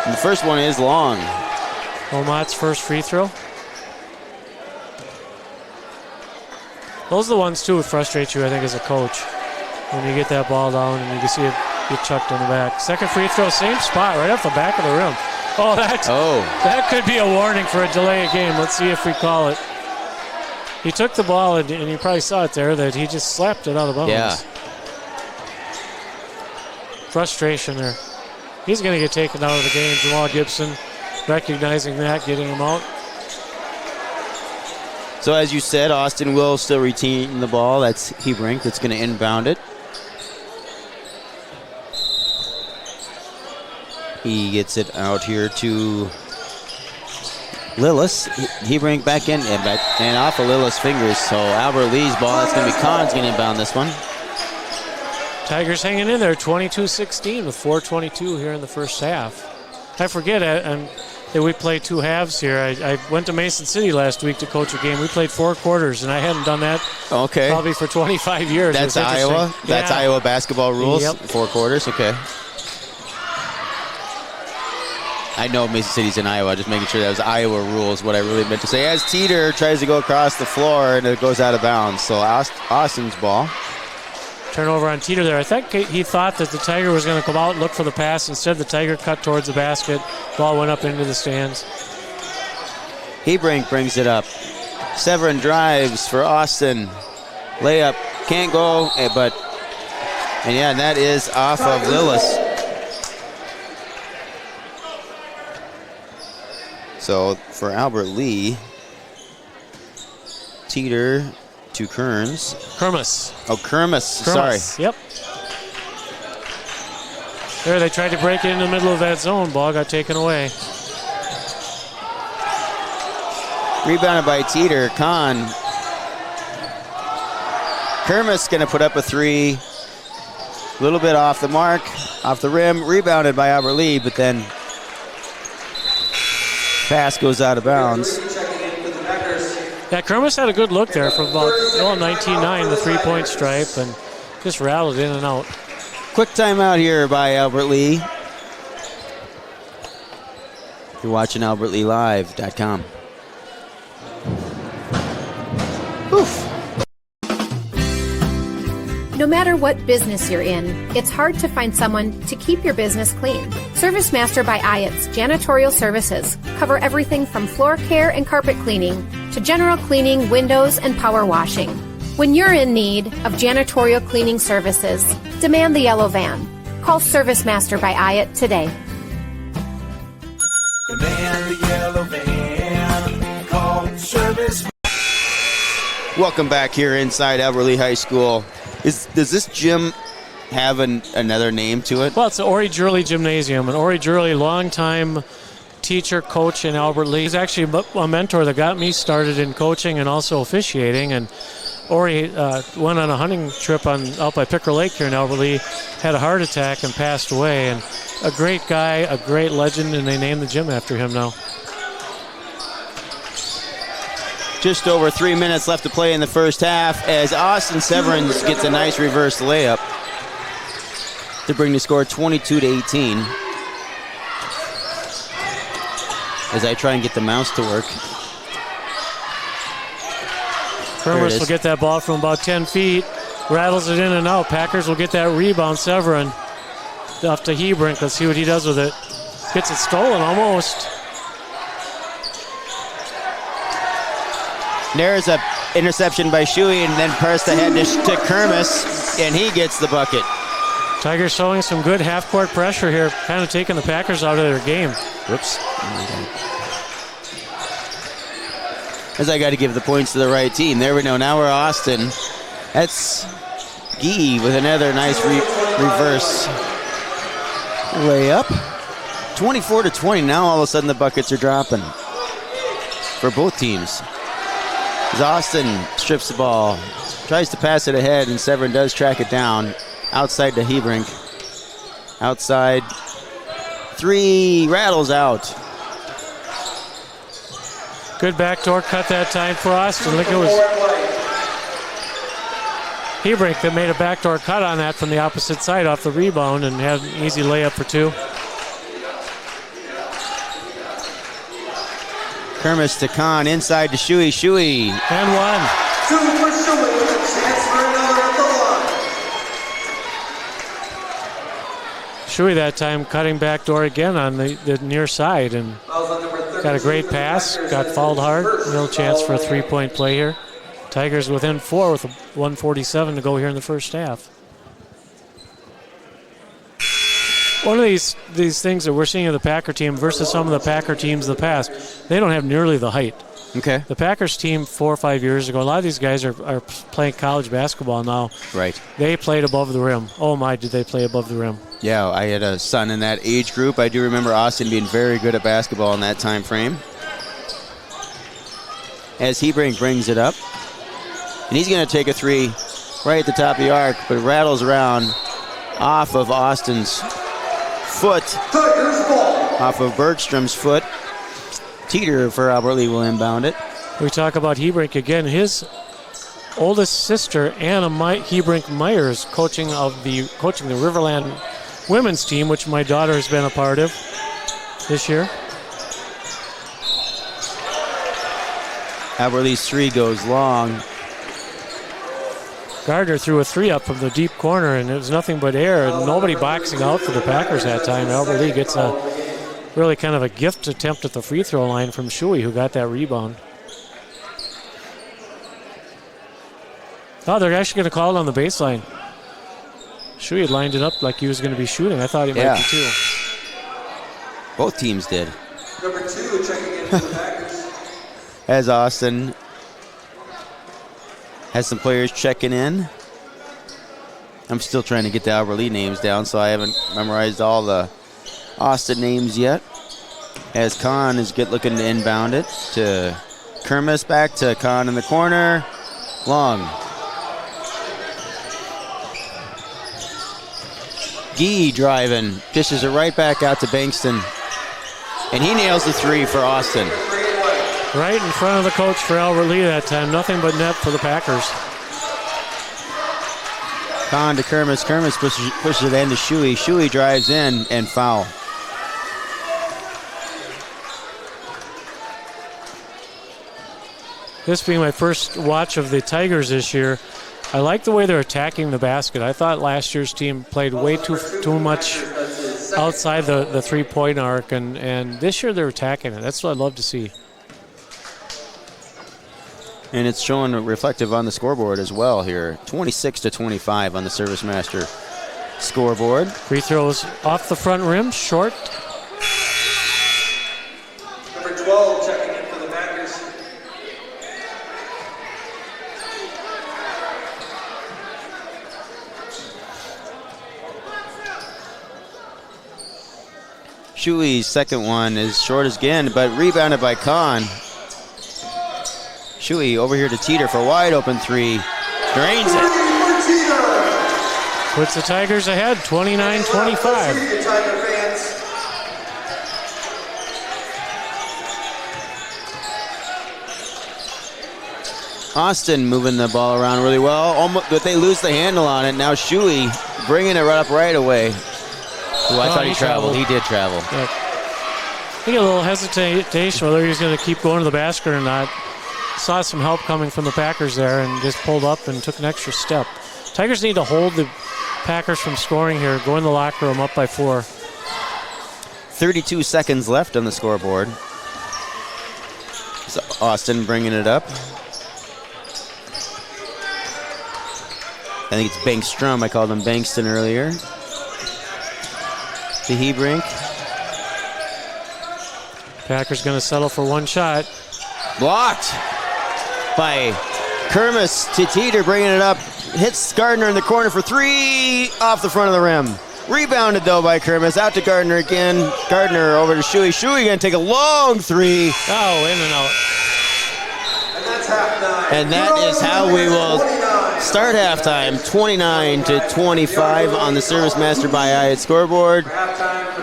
And the first one is long. Omat's first free throw. Those are the ones, too, that frustrate you, I think, as a coach. When you get that ball down and you can see it get chucked in the back. Second free throw, same spot, right off the back of the rim. That could be a warning for a delay of game. Let's see if we call it. He took the ball, and you probably saw it there, that he just slapped it out of bounds. Yeah. Frustration there. He's going to get taken out of the game. Jamal Gibson recognizing that, getting him out. So as you said, Austin will still retain the ball. That's Hebrink that's going to inbound it. He gets it out here to Lillis. Hebrink back in and off of Lillis' fingers. So Albert Lee's ball. That's going to be Kahn's going to inbound this one. Tigers hanging in there, 22-16 with 4:22 here in the first half. I forget that we played 2 halves here. I went to Mason City last week to coach a game. We played 4 quarters, and I hadn't done that probably for 25 years. That's Iowa? Yeah. That's Iowa basketball rules? Yep. 4 quarters? Okay. I know Mason City's in Iowa, just making sure that was Iowa rules, what I really meant to say. As Teeter tries to go across the floor, and it goes out of bounds. So Austin's ball. Turnover on Teeter there. I think he thought that the Tiger was going to come out and look for the pass. Instead, the Tiger cut towards the basket. Ball went up into the stands. Hebrink brings it up. Severin drives for Austin. Layup can't go, and that is off of Lillis. So for Albert Lee, Teeter to Kearns. Kermis. Oh, Kermis. Sorry. Yep. There, they tried to break it in the middle of that zone. Ball got taken away. Rebounded by Teeter. Kahn. Kermis going to put up a 3. A little bit off the mark, off the rim. Rebounded by Albert Lee, but then pass goes out of bounds. Yeah, Kermis had a good look there from about 19-9, the 3-point stripe, and just rattled in and out. Quick timeout here by Albert Lee. You're watching AlbertLeeLive.com. No matter what business you're in, it's hard to find someone to keep your business clean. ServiceMaster by Iott's janitorial services cover everything from floor care and carpet cleaning to general cleaning, windows, and power washing. When you're in need of janitorial cleaning services, demand the yellow van. Call ServiceMaster by Iott today. Demand the yellow van. Call Service. Welcome back here inside Albert Lea High School. Does this gym have another name to it? Well, it's the Ori Jurley Gymnasium. And Ori Jurley, longtime teacher, coach in Albert Lea. He's actually a mentor that got me started in coaching and also officiating. And Ori went on a hunting trip out by Picker Lake here in Albert Lea, had a heart attack and passed away. And a great guy, a great legend, and they named the gym after him now. Just over 3 minutes left to play in the first half as Austin Severance gets a nice reverse layup to bring the score 22-18. As I try and get the mouse to work. Kermis will get that ball from about 10 feet, rattles it in and out. Packers will get that rebound. Severin off to Hebrink. Let's see what he does with it. Gets it stolen almost. There's an interception by Shuey and then pressed ahead to Kermis, and he gets the bucket. Tigers showing some good half-court pressure here, kind of taking the Packers out of their game. Whoops. As I got to give the points to the right team. There we go. Now we're Austin. That's Gee with another nice reverse layup. 24-20. Now all of a sudden the buckets are dropping for both teams. As Austin strips the ball, tries to pass it ahead, and Severin does track it down. Outside to Hebrink. Outside. Three, rattles out. Good backdoor cut that time for Austin. Look, it was Hebrink that made a backdoor cut on that from the opposite side off the rebound and had an easy layup for two. Kermis to Kahn, inside to Shuey. Shuey. And one. Two for Shuey with a chance for another at the line. Shuey that time cutting backdoor again on the near side and got a great pass, got fouled hard. No chance for a three-point play here. Tigers within four with 1:47 to go here in the first half. One of these things that we're seeing of the Packer team versus some of the Packer teams of the past, they don't have nearly the height. Okay. The Packers team 4 or 5 years ago, a lot of these guys are playing college basketball now. Right. They played above the rim. Oh my, did they play above the rim. Yeah, I had a son in that age group. I do remember Austin being very good at basketball in that time frame. As Hebrink brings it up. And he's going to take a three right at the top of the arc, but rattles around off of Austin's foot, off of Bergstrom's foot. Teeter for Albert Lea will inbound it. We talk about Hebrink again. His oldest sister, Anna Hebrink Myers, coaching the Riverland women's team, which my daughter has been a part of this year. Albert Lea's three goes long. Gardner threw a three up from the deep corner, and it was nothing but air, and nobody boxing out for the Packers that time. Albert Lea gets a really kind of a gift attempt at the free throw line from Shuey, who got that rebound. Oh, they're actually going to call it on the baseline. Shuey had lined it up like he was going to be shooting. I thought he might be too. Both teams did. Number 2 checking in for the Packers. As Austin has some players checking in. I'm still trying to get the Albert Lea names down, so I haven't memorized all the Austin names yet. As Kahn is looking to inbound it to Kermis, back to Kahn in the corner. Long. Gee driving, dishes it right back out to Bankston. And he nails the three for Austin. Right in front of the coach for Albert Lea that time. Nothing but net for the Packers. Kahn to Kermis. Kermis pushes it into Shuey. Shuey drives in and foul. This being my first watch of the Tigers this year, I like the way they're attacking the basket. I thought last year's team played way too much outside the three-point arc, and this year they're attacking it. That's what I'd love to see. And it's showing reflective on the scoreboard as well here. 26-25 on the Service Master scoreboard. Free throws off the front rim, short. Number 12 checking in for the Packers. Shuey's second one is short again, but rebounded by Kahn. Shuey over here to Teeter for a wide open three. Drains it. Puts the Tigers ahead, 29-25. Austin moving the ball around really well, almost, but they lose the handle on it. Now Shuey bringing it right up right away. Ooh, I thought he traveled. He did travel. Yep. I think a little hesitation whether he's going to keep going to the basket or not. Saw some help coming from the Packers there and just pulled up and took an extra step. Tigers need to hold the Packers from scoring here. Go in the locker room up by 4. 32 seconds left on the scoreboard. So Austin bringing it up. I think it's Bankstrom. I called him Bankston earlier. To Hebrink. Packers going to settle for one shot. Blocked by Kermis to Teeter, bringing it up. Hits Gardner in the corner for 3 off the front of the rim. Rebounded, though, by Kermis. Out to Gardner again. Gardner over to Shuey. Shuey going to take a long 3. Oh, in and out. And that's halftime. And that is how we will start halftime. 29-25 on the Service Master by Hyatt scoreboard.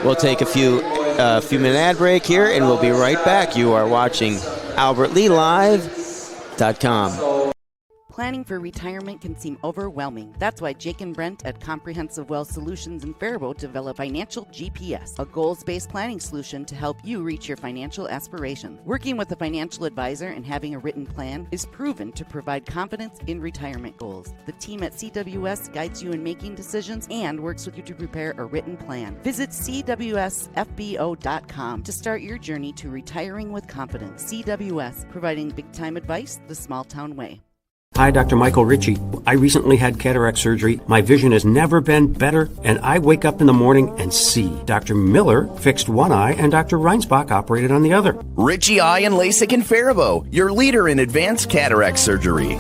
We'll take a few minute ad break here, and we'll be right back. You are watching AlbertLeeLive.com. Planning for retirement can seem overwhelming. That's why Jake and Brent at Comprehensive Wealth Solutions in Faribault develop Financial GPS, a goals-based planning solution to help you reach your financial aspirations. Working with a financial advisor and having a written plan is proven to provide confidence in retirement goals. The team at CWS guides you in making decisions and works with you to prepare a written plan. Visit CWSFBO.com to start your journey to retiring with confidence. CWS, providing big-time advice the small-town way. Hi, Dr. Michael Ritchie. I recently had cataract surgery. My vision has never been better, and I wake up in the morning and see. Dr. Miller fixed one eye, and Dr. Reinsbach operated on the other. Ritchie Eye and LASIK in Faribault, your leader in advanced cataract surgery.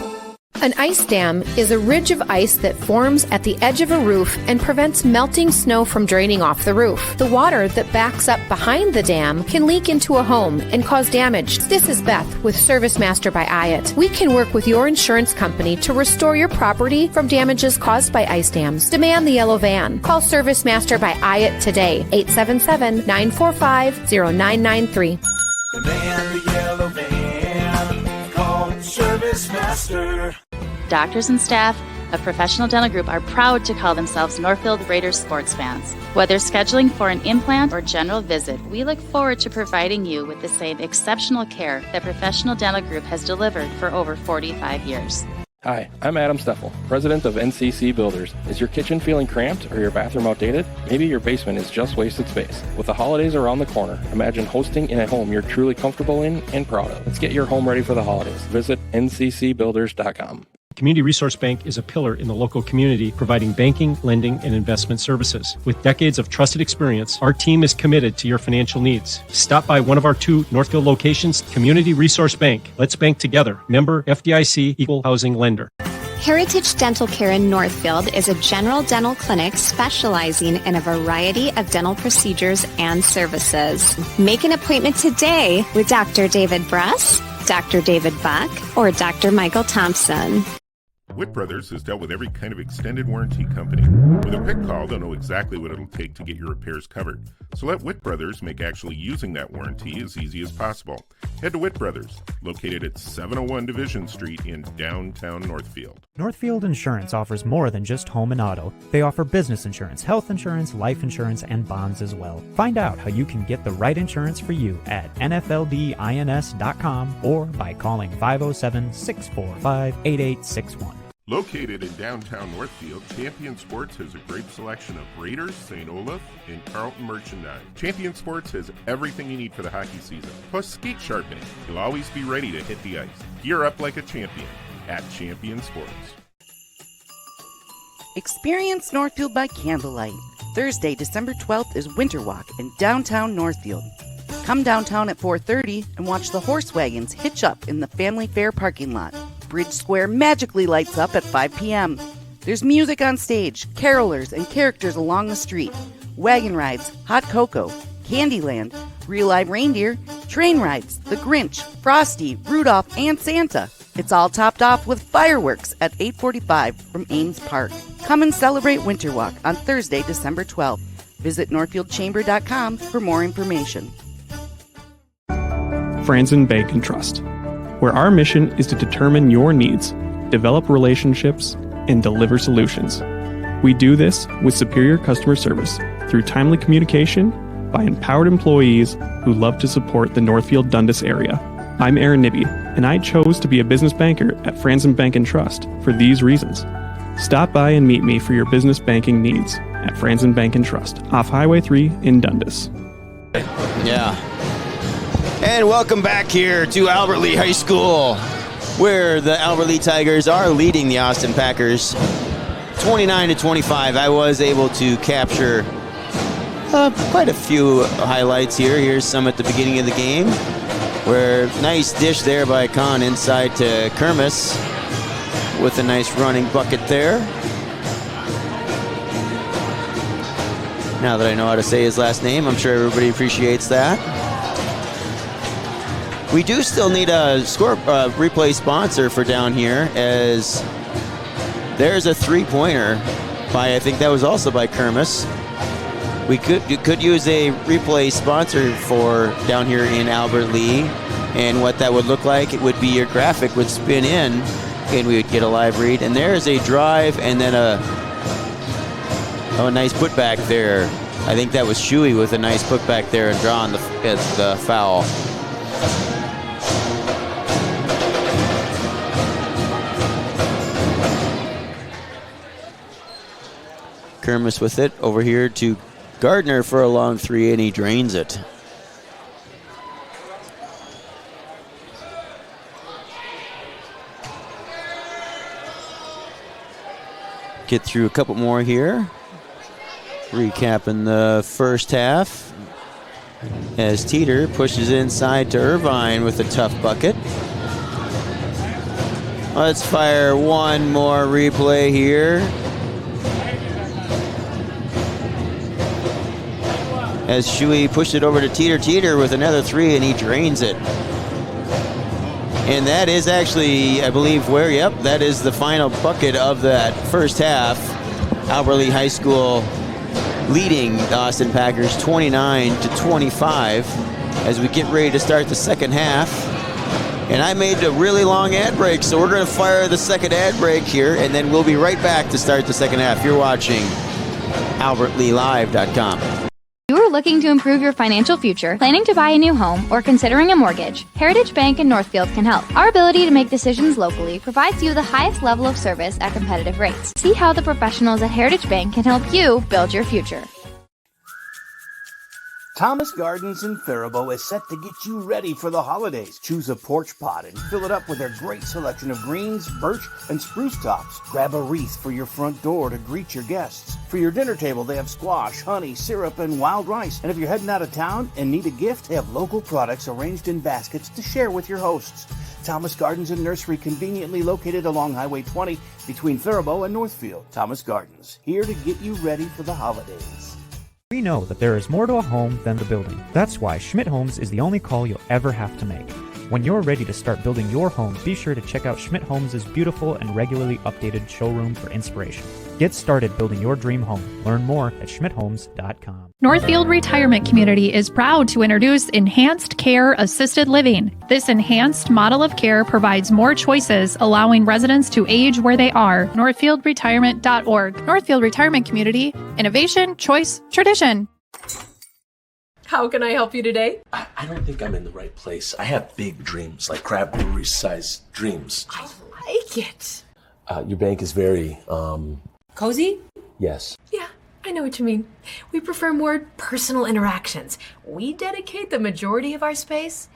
An ice dam is a ridge of ice that forms at the edge of a roof and prevents melting snow from draining off the roof. The water that backs up behind the dam can leak into a home and cause damage. This is Beth with Service Master by Hyatt. We can work with your insurance company to restore your property from damages caused by ice dams. Demand the yellow van. Call Service Master by Hyatt today, 877-945-0993. Demand the yellow van. Call Service Master. Doctors and staff of Professional Dental Group are proud to call themselves Northfield Raiders sports fans. Whether scheduling for an implant or general visit, we look forward to providing you with the same exceptional care that Professional Dental Group has delivered for over 45 years. Hi, I'm Adam Steffel, president of NCC Builders. Is your kitchen feeling cramped or your bathroom outdated? Maybe your basement is just wasted space. With the holidays around the corner, imagine hosting in a home you're truly comfortable in and proud of. Let's get your home ready for the holidays. Visit nccbuilders.com. Community Resource Bank is a pillar in the local community, providing banking, lending, and investment services. With decades of trusted experience, our team is committed to your financial needs. Stop by one of our 2 Northfield locations. Community Resource Bank. Let's bank together. Member FDIC, Equal Housing Lender. Heritage Dental Care in Northfield is a general dental clinic specializing in a variety of dental procedures and services. Make an appointment today with Dr. David Bruss, Dr. David Buck, or Dr. Michael Thompson. Witt Brothers has dealt with every kind of extended warranty company. With a quick call, they'll know exactly what it'll take to get your repairs covered. So let Witt Brothers make actually using that warranty as easy as possible. Head to Witt Brothers, located at 701 Division Street in downtown Northfield. Northfield Insurance offers more than just home and auto. They offer business insurance, health insurance, life insurance, and bonds as well. Find out how you can get the right insurance for you at nfldins.com or by calling 507-645-8861. Located in downtown Northfield, Champion Sports has a great selection of Raiders, St. Olaf, and Carlton merchandise. Champion Sports has everything you need for the hockey season, plus skate sharpening. You'll always be ready to hit the ice. Gear up like a champion at Champion Sports. Experience Northfield by candlelight. Thursday, December 12th is Winter Walk in downtown Northfield. Come downtown at 4:30 and watch the horse wagons hitch up in the Family Fair parking lot. Bridge Square magically lights up at 5 p.m. There's music on stage, carolers, and characters along the street. Wagon rides, hot cocoa, Candyland, real live reindeer, train rides, The Grinch, Frosty, Rudolph, and Santa. It's all topped off with fireworks at 8:45 from Ames Park. Come and celebrate Winter Walk on Thursday, December 12th. Visit northfieldchamber.com for more information. Franzen Bank and Trust, where our mission is to determine your needs, develop relationships, and deliver solutions. We do this with superior customer service through timely communication by empowered employees who love to support the Northfield Dundas area. I'm Aaron Nibby, and I chose to be a business banker at Franzen Bank and Trust for these reasons. Stop by and meet me for your business banking needs at Franzen Bank and Trust, off Highway 3 in Dundas. Yeah. And welcome back here to Albert Lea High School, where the Albert Lea Tigers are leading the Austin Packers 29-25. I was able to capture quite a few highlights here. Here's some at the beginning of the game, where nice dish there by Kahn inside to Kermis with a nice running bucket there. Now that I know how to say his last name, I'm sure everybody appreciates that. We do still need a replay sponsor for down here, as there's a three-pointer by, I think that was also by Kermis. We could use a replay sponsor for down here in Albert Lea, and what that would look like, it would be your graphic would spin in, and we would get a live read. And there's a drive, and then a nice putback there. I think that was Shuey with a nice putback there and drawing the foul. Kermis with it over here to Gardner for a long three, and he drains it. Get through a couple more here. Recapping the first half as Teeter pushes inside to Irvine with a tough bucket. Let's fire one more replay here. As Shuey pushed it over to Teeter with another three, and he drains it. And that is actually, I believe, that is the final bucket of that first half. Albert Lea High School leading the Austin Packers 29-25 as we get ready to start the second half. And I made a really long ad break, so we're going to fire the second ad break here, and then we'll be right back to start the second half. You're watching AlbertLeaLive.com. You are looking to improve your financial future, planning to buy a new home, or considering a mortgage, Heritage Bank in Northfield can help. Our ability to make decisions locally provides you the highest level of service at competitive rates. See how the professionals at Heritage Bank can help you build your future. Thomas Gardens in Faribault is set to get you ready for the holidays. Choose a porch pot and fill it up with their great selection of greens, birch, and spruce tops. Grab a wreath for your front door to greet your guests. For your dinner table, they have squash, honey, syrup, and wild rice. And if you're heading out of town and need a gift, they have local products arranged in baskets to share with your hosts. Thomas Gardens and Nursery, conveniently located along Highway 20 between Faribault and Northfield. Thomas Gardens, here to get you ready for the holidays. We know that there is more to a home than the building. That's why Schmidt Homes is the only call you'll ever have to make. When you're ready to start building your home, be sure to check out Schmidt Homes' beautiful and regularly updated showroom for inspiration. Get started building your dream home. Learn more at schmidthomes.com. Northfield Retirement Community is proud to introduce Enhanced Care Assisted Living. This enhanced model of care provides more choices, allowing residents to age where they are. NorthfieldRetirement.org. Northfield Retirement Community. Innovation, choice, tradition. How can I help you today? I don't think I'm in the right place. I have big dreams, like Crab Brewery-sized dreams. I like it. Your bank is very, Cozy? yes. Yeah, I know what you mean. We prefer more personal interactions. We dedicate the majority of our space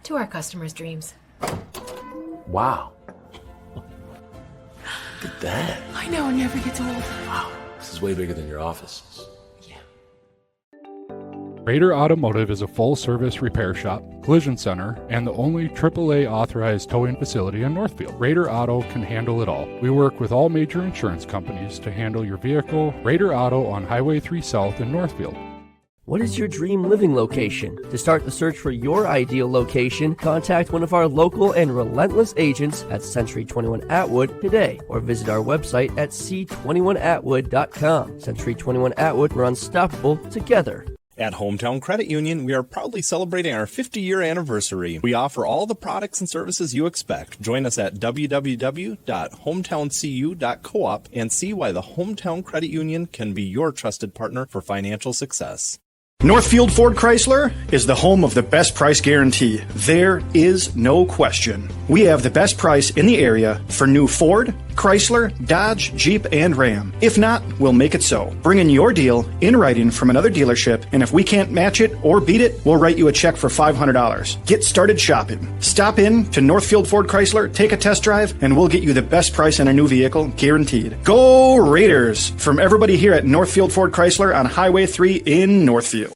to our customers' dreams. Wow. Look at that. I know, it never gets old. Wow. This is way bigger than your office. Raider Automotive is a full-service repair shop, collision center, and the only AAA authorized towing facility in Northfield. Raider Auto can handle it all. We work with all major insurance companies to handle your vehicle. Raider Auto on Highway 3 South in Northfield. What is your dream living location? To start the search for your ideal location, contact one of our local and relentless agents at Century 21 Atwood today, or visit our website at c21atwood.com. Century 21 Atwood, we're unstoppable together. At Hometown Credit Union, we are proudly celebrating our 50-year anniversary. We offer all the products and services you expect. Join us at www.hometowncu.coop and see why the Hometown Credit Union can be your trusted partner for financial success. Northfield Ford Chrysler is the home of the best price guarantee. There is no question. We have the best price in the area for new Ford, Chrysler, Dodge, Jeep, and Ram. If not, we'll make it so. Bring in your deal in writing from another dealership, and if we can't match it or beat it, we'll write you a check for $500. Get started shopping. Stop in to Northfield Ford Chrysler, take a test drive, and we'll get you the best price on a new vehicle, guaranteed. Go Raiders! From everybody here at Northfield Ford Chrysler on Highway 3 in Northfield.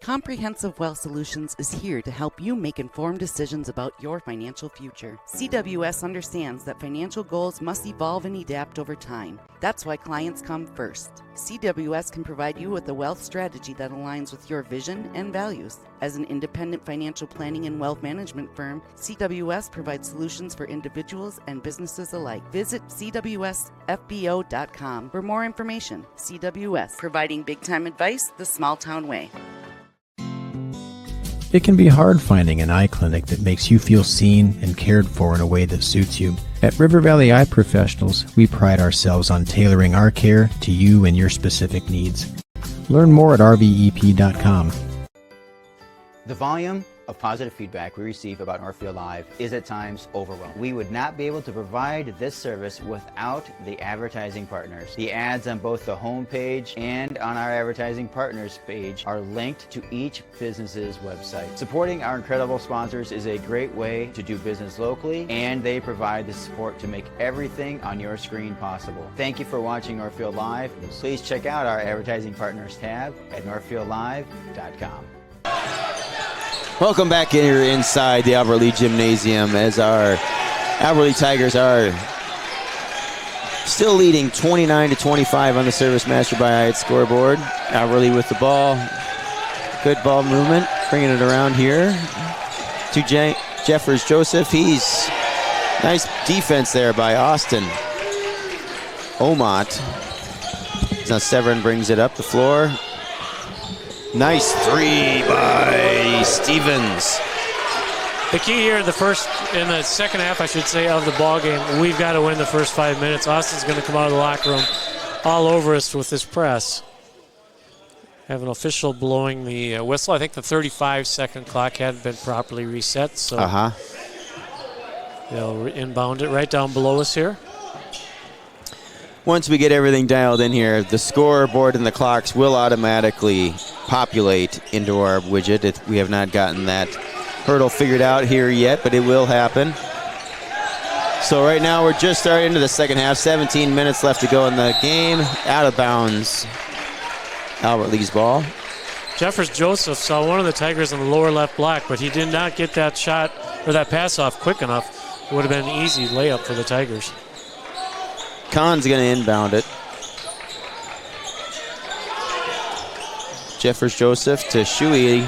Comprehensive Wealth Solutions is here to help you make informed decisions about your financial future. CWS understands that financial goals must evolve and adapt over time. That's why clients come first. CWS can provide you with a wealth strategy that aligns with your vision and values. As an independent financial planning and wealth management firm, CWS provides solutions for individuals and businesses alike. Visit CWSFBO.com for more information. CWS, providing big-time advice the small-town way. It can be hard finding an eye clinic that makes you feel seen and cared for in a way that suits you. At River Valley Eye Professionals, we pride ourselves on tailoring our care to you and your specific needs. Learn more at rvep.com. The volume of positive feedback we receive about Northfield Live is at times overwhelming. We would not be able to provide this service without the advertising partners. The ads on both the homepage and on our advertising partners page are linked to each business's website. Supporting our incredible sponsors is a great way to do business locally, and they provide the support to make everything on your screen possible. Thank you for watching Northfield Live. Please check out our advertising partners tab at northfieldlive.com. Welcome back here inside the Albert Lee Gymnasium as our Albert Lee Tigers are still leading 29-25 on the Service Master by Hyatt scoreboard. Albert Lee with the ball. Good ball movement, bringing it around here to Jeffers Joseph. He's nice defense there by Austin Omot. Now Severin brings it up the floor. Nice three by Stevens. The key here in the second half, I should say, of the ball game, we've got to win the first 5 minutes. Austin's going to come out of the locker room all over us with this press. Have an official blowing the whistle. I think the 35-second clock hadn't been properly reset, so they'll inbound it right down below us here. Once we get everything dialed in here, the scoreboard and the clocks will automatically populate into our widget. We have not gotten that hurdle figured out here yet, but it will happen. So right now we're just starting into the second half. 17 minutes left to go in the game. Out of bounds. Albert Lee's ball. Jeffers Joseph saw one of the Tigers in the lower left block, but he did not get that shot or that pass off quick enough. It would have been an easy layup for the Tigers. Kahn's going to inbound it. Jeffers Joseph to Shuey.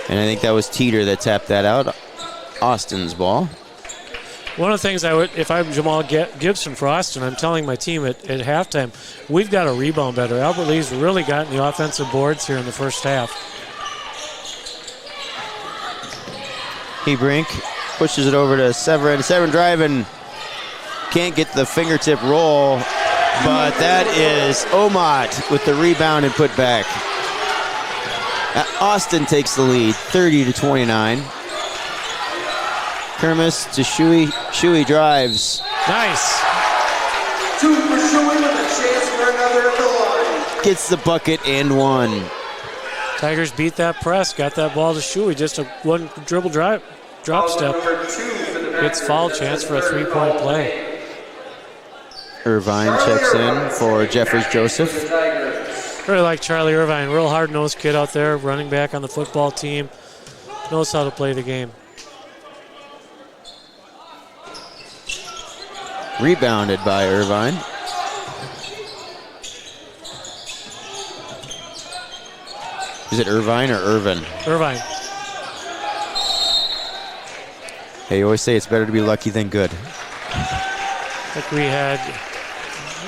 And I think that was Teeter that tapped that out. Austin's ball. One of the things if I'm Jamal Gibson for Austin, I'm telling my team at halftime, we've got to rebound better. Albert Lee's really gotten the offensive boards here in the first half. Hebrink pushes it over to Severin. Severin driving. Can't get the fingertip roll, but that is Omot with the rebound and put back. Austin takes the lead, 30-29. Kermis to Shuey. Shuey drives. Nice. 2 for Shuey with a chance for another at the line. Gets the bucket and one. Tigers beat that press, got that ball to Shuey, just a one dribble drop step. Gets foul chance for a 3-point play. Irvine checks in for Jeffers Joseph. Really like Charlie Irvine, real hard-nosed kid out there, running back on the football team. Knows how to play the game. Rebounded by Irvine. Is it Irvine or Irvin? Irvine. Hey, you always say it's better to be lucky than good. I think we had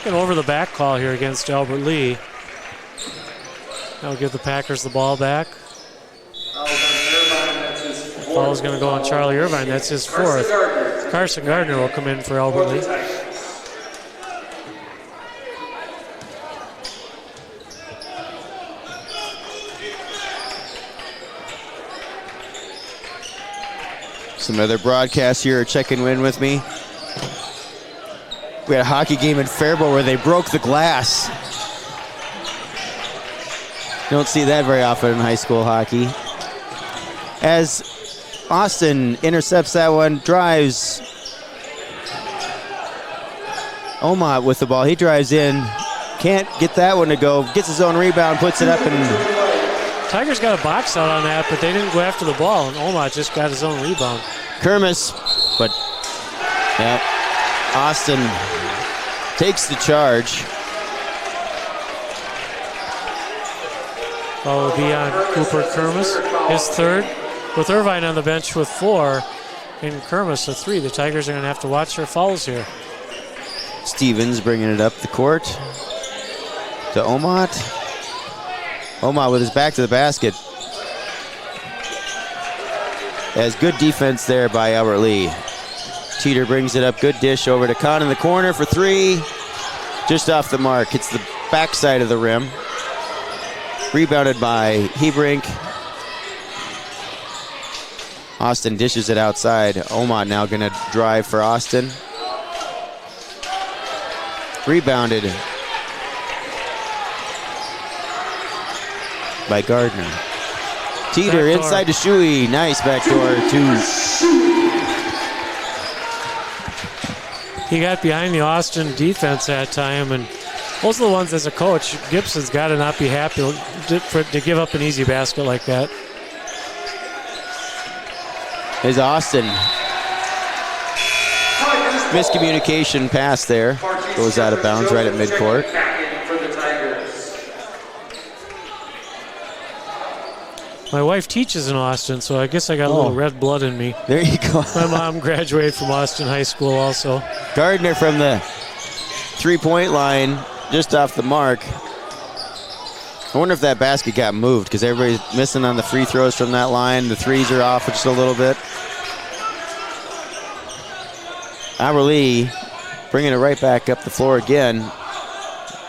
an over-the-back call here against Albert Lee. That'll give the Packers the ball back. Foul is going to go on Charlie Irvine. That's his fourth. Carson Gardner will come in for Albert Lee. Some other broadcasts here are checking in with me. We had a hockey game in Faribault where they broke the glass. You don't see that very often in high school hockey. As Austin intercepts that one, drives. Omat with the ball. He drives in. Can't get that one to go. Gets his own rebound, puts it up, and Tigers got a box out on that, but they didn't go after the ball, and Omat just got his own rebound. Kermis, but yeah, Austin takes the charge. Foul will be on Cooper Kermis, his third, with Irvine on the bench with 4, and Kermis a 3. The Tigers are going to have to watch their fouls here. Stevens bringing it up the court to Omat. Omat with his back to the basket. As good defense there by Albert Lee. Teeter brings it up. Good dish over to Kahn in the corner for 3. Just off the mark. Hits the backside of the rim. Rebounded by Hebrink. Austin dishes it outside. Omat now going to drive for Austin. Rebounded by Gardner. Teeter Backdoor. inside to Shuey. Nice backdoor to. He got behind the Austin defense that time, and those are the ones as a coach, Gibson's got to not be happy to give up an easy basket like that. Is Austin. Miscommunication pass there. Goes out of bounds right at midcourt. My wife teaches in Austin, so I guess I got a little red blood in me. There you go. My mom graduated from Austin High School also. Gardner from the three-point line, just off the mark. I wonder if that basket got moved because everybody's missing on the free throws from that line. The threes are off just a little bit. Albert Lee bringing it right back up the floor again.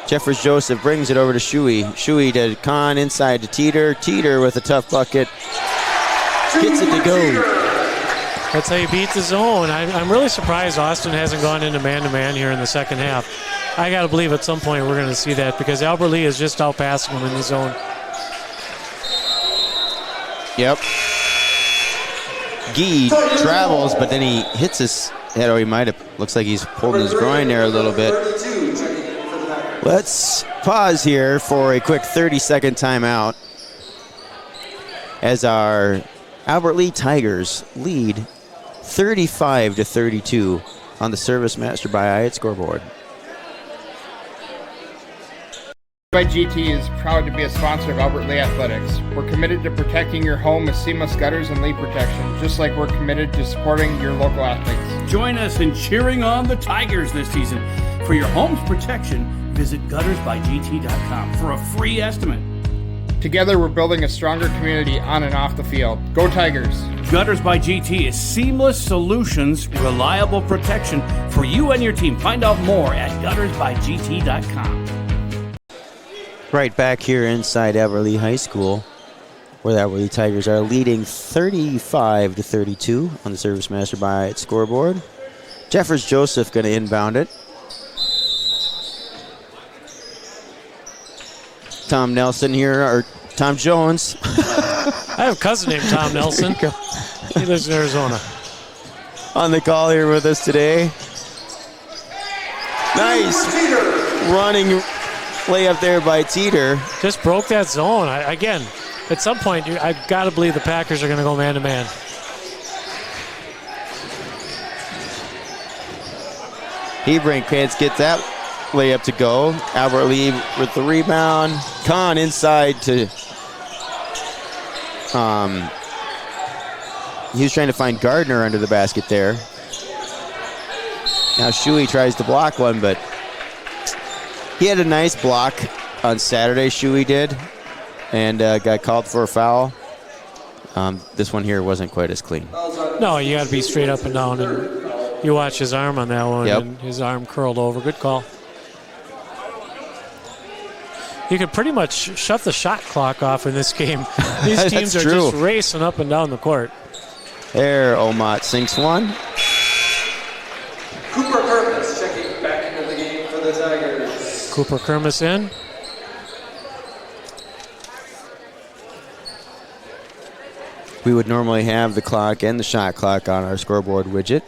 Jeffers Joseph brings it over to Shuey. Shuey to Kahn, inside to Teeter. Teeter with a tough bucket. Gets it to go. That's how you beat the zone. I'm really surprised Austin hasn't gone into man-to-man here in the second half. I got to believe at some point we're going to see that because Albert Lee is just outpassing him in the zone. Yep. Gee travels, but then he hits his head, or he might have, looks like he's pulling his groin there a little bit. Let's pause here for a quick 30-second timeout as our Albert Lee Tigers lead 35-32 on the Service Master by IAT scoreboard. By GT is proud to be a sponsor of Albert Lee Athletics. We're committed to protecting your home with seamless gutters and leak protection, just like we're committed to supporting your local athletes. Join us in cheering on the Tigers this season. For your home's protection, visit guttersbygt.com for a free estimate. Together, we're building a stronger community on and off the field. Go Tigers! Gutters by GT is seamless solutions, reliable protection for you and your team. Find out more at guttersbygt.com. Right back here inside Albert Lee High School. where the Albert Lea Tigers are leading 35-32 on the Service Master by scoreboard. Jeffers Joseph going to inbound it. Tom Nelson here, or Tom Jones. I have a cousin named Tom Nelson. He lives in Arizona. On the call here with us today. Nice running layup there by Teeter. Just broke that zone. Again, at some point, I've got to believe the Packers are going to go man-to-man. Hebring can't get that layup to go. Albert Lea with the rebound. Kahn inside to... he was trying to find Gardner under the basket there. Now Shuey tries to block one, but he had a nice block on Saturday, Shuey did, and got called for a foul. This one here wasn't quite as clean. No, you got to be straight up and down, and you watch his arm on that one, and his arm curled over. Good call. You could pretty much shut the shot clock off in this game. These teams are just racing up and down the court. There, Omot sinks one. Cooper Kermis checking back into the game for the Tigers. Cooper Kermis in. We would normally have the clock and the shot clock on our scoreboard widget.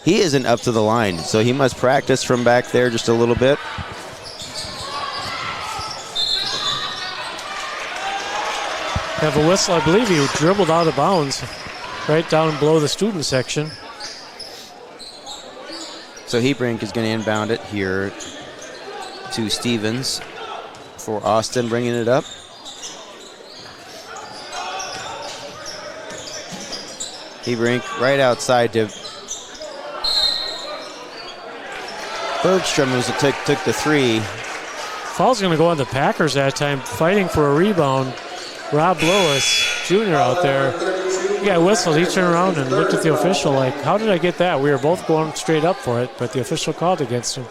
He isn't up to the line, so he must practice from back there just a little bit. Have a whistle. I believe he dribbled out of bounds right down below the student section. So Hebrink is going to inbound it here to Stevens for Austin bringing it up. Hebrink right outside to Bergstrom who took the three. Foul's going to go on the Packers that time, fighting for a rebound. Rob Lewis, Jr. out there. He got whistled. He turned around and looked at the official like, how did I get that? We were both going straight up for it, but the official called against him.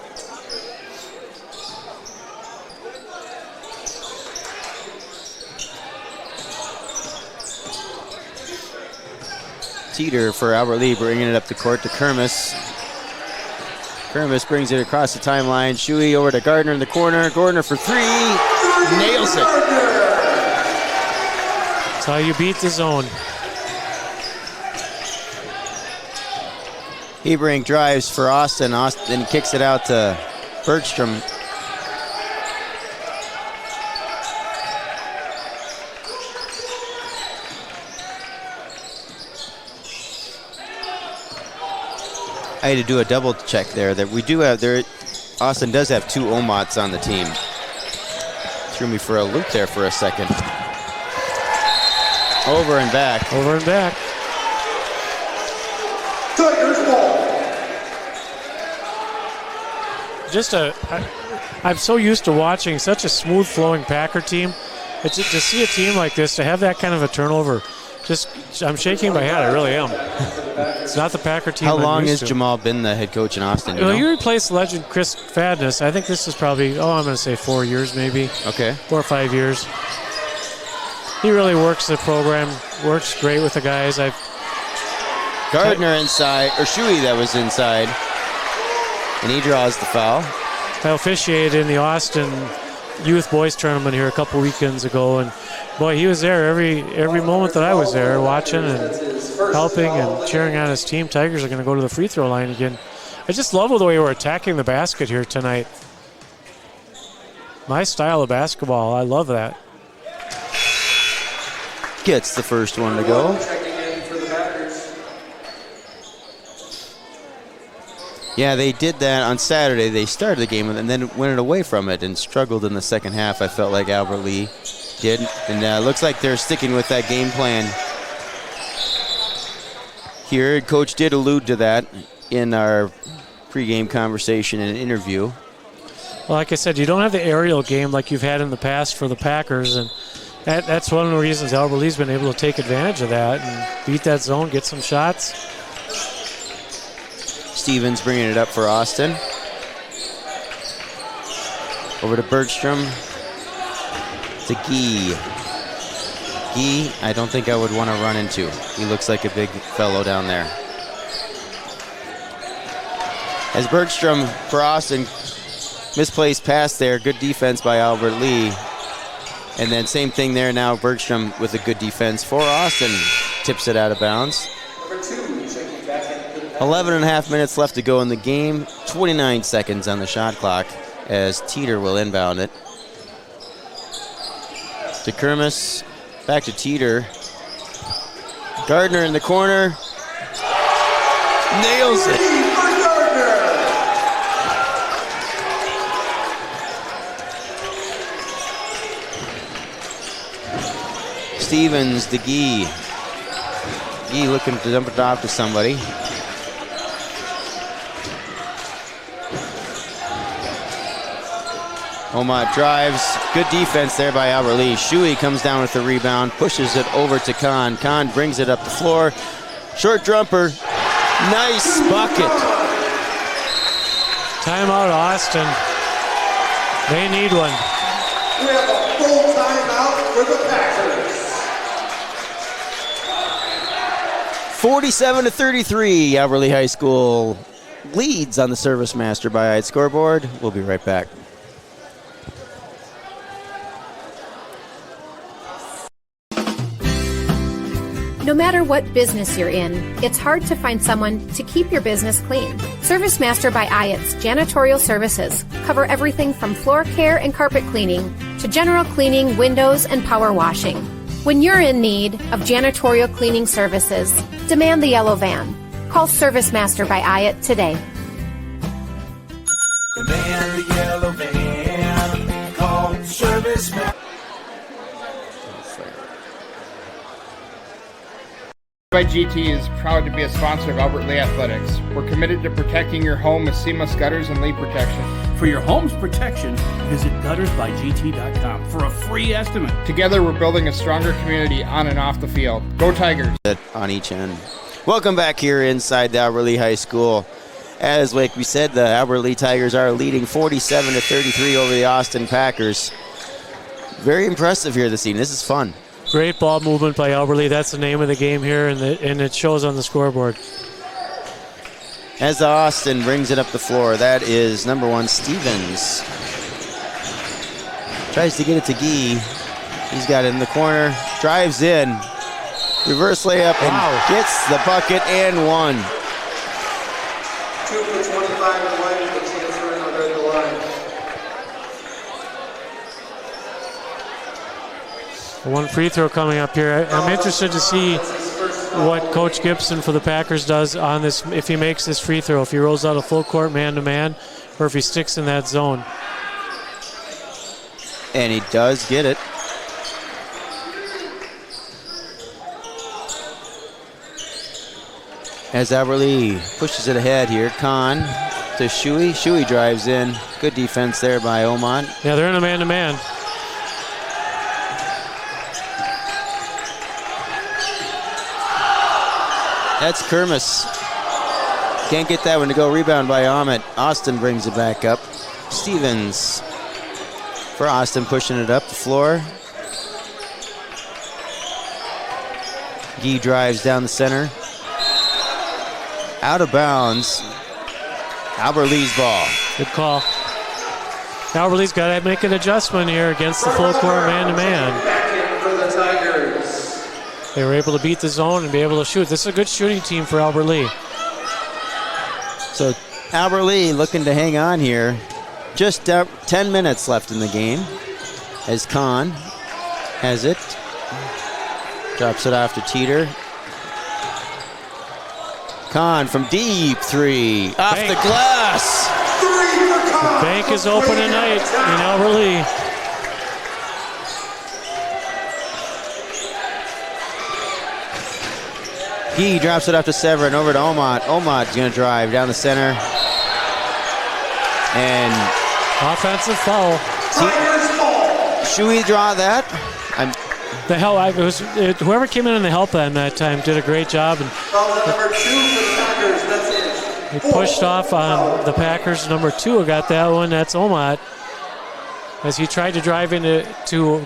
Teeter for Albert Lea bringing it up the court to Kermis. Kermis brings it across the timeline. Shuey over to Gardner in the corner. Gardner for three. Nails it. That's how you beat the zone. Hebrink drives for Austin. Austin kicks it out to Bergstrom. I had to do a double check there. That we do have there. Austin does have two Omots on the team. Threw me for a loop there for a second. Over and back. Over and back. Tigers ball. I'm so used to watching such a smooth flowing Packer team. To see a team like this, to have that kind of a turnover, I'm shaking my head. I really am. It's not the Packer team. How long has to. Jamal been the head coach in Austin? He replaced legend Chris Fadness. I think this is probably, I'm going to say 4 years maybe. Okay. 4 or 5 years. He really works the program, works great with the guys. Gardner inside, or Shuey that was inside, and he draws the foul. I officiated in the Austin Youth Boys Tournament here a couple weekends ago, and boy, he was there every moment that I was there, watching and helping and cheering on his team. Tigers are going to go to the free throw line again. I just love the way we're attacking the basket here tonight. My style of basketball, I love that. Gets the first one to go. Yeah, they did that on Saturday. They started the game and then went away from it and struggled in the second half. I felt like Albert Lea did. And looks like they're sticking with that game plan here. Coach did allude to that in our pregame conversation and interview. Well, like I said, you don't have the aerial game like you've had in the past for the Packers, and that's one of the reasons Albert Lea's been able to take advantage of that and beat that zone, get some shots. Stevens bringing it up for Austin. Over to Bergstrom. To Gee. Gee, I don't think I would want to run into. He looks like a big fellow down there. As Bergstrom for Austin, misplaced pass there. Good defense by Albert Lee. And then same thing there now. Bergstrom with a good defense for Austin. Tips it out of bounds. 11 and a half minutes left to go in the game. 29 seconds on the shot clock as Teeter will inbound it. To Kermis. Back to Teeter. Gardner in the corner. Nails it. Stevens to Gee. Gee looking to dump it off to somebody. Omot drives. Good defense there by Albert Lee. Shuey comes down with the rebound, pushes it over to Kahn. Kahn brings it up the floor. Short jumper. Nice bucket. Timeout, Austin. They need one. We have a full timeout for the Packers. 47-33. Albert Lee High School leads on the Service Master by Ide scoreboard. We'll be right back. No matter what business you're in, it's hard to find someone to keep your business clean. ServiceMaster by IAT's janitorial services cover everything from floor care and carpet cleaning to general cleaning, windows, and power washing. When you're in need of janitorial cleaning services, demand the yellow van. Call ServiceMaster by IAT today. Demand the yellow van. Call ServiceMaster. by GT is proud to be a sponsor of Albert Lee Athletics. We're committed to protecting your home with seamless gutters and leak protection. For your home's protection, visit guttersbygt.com for a free estimate. Together, we're building a stronger community on and off the field. Go Tigers! On each end. Welcome back here inside the Albert Lee High School. As like we said, the Albert Lee Tigers are leading 47-33 over the Austin Packers. Very impressive here this evening. This is fun. Great ball movement by Albert Lee. That's the name of the game here, and it shows on the scoreboard. As Austin brings it up the floor, that is number 1, Stevens. Tries to get it to Gee. He's got it in the corner. Drives in. Reverse layup and gets the bucket and one. 2 for 25 and one with a chance for another at the line. One free throw coming up here. I'm interested to see what Coach Gibson for the Packers does on this, if he makes this free throw, if he rolls out a full court man-to-man, or if he sticks in that zone. And he does get it. As Albert Lee pushes it ahead here, Kahn to Shuey. Shuey drives in. Good defense there by Oman. Yeah, they're in a man-to-man. That's Kermis. Can't get that one to go. Rebound by Ahmet. Austin brings it back up. Stevens for Austin, pushing it up the floor. Gee drives down the center. Out of bounds. Albert Lee's ball. Good call. Albert Lee's got to make an adjustment here against the full court man-to-man. Back in for the Tigers. They were able to beat the zone and be able to shoot. This is a good shooting team for Albert Lee. So Albert Lee looking to hang on here. Just 10 minutes left in the game as Kahn has it. Drops it off to Teeter. Kahn from deep three. Off the glass. The bank is open tonight in Albert Lee. He drops it up to Severin, over to Omot. Omot's going to drive down the center. And offensive foul. Should we draw that? Whoever came in the help end that time did a great job. And number 2 for the Packers, that's it. He pushed off on the Packers. Number 2 got that one. That's Omot. as he tried to drive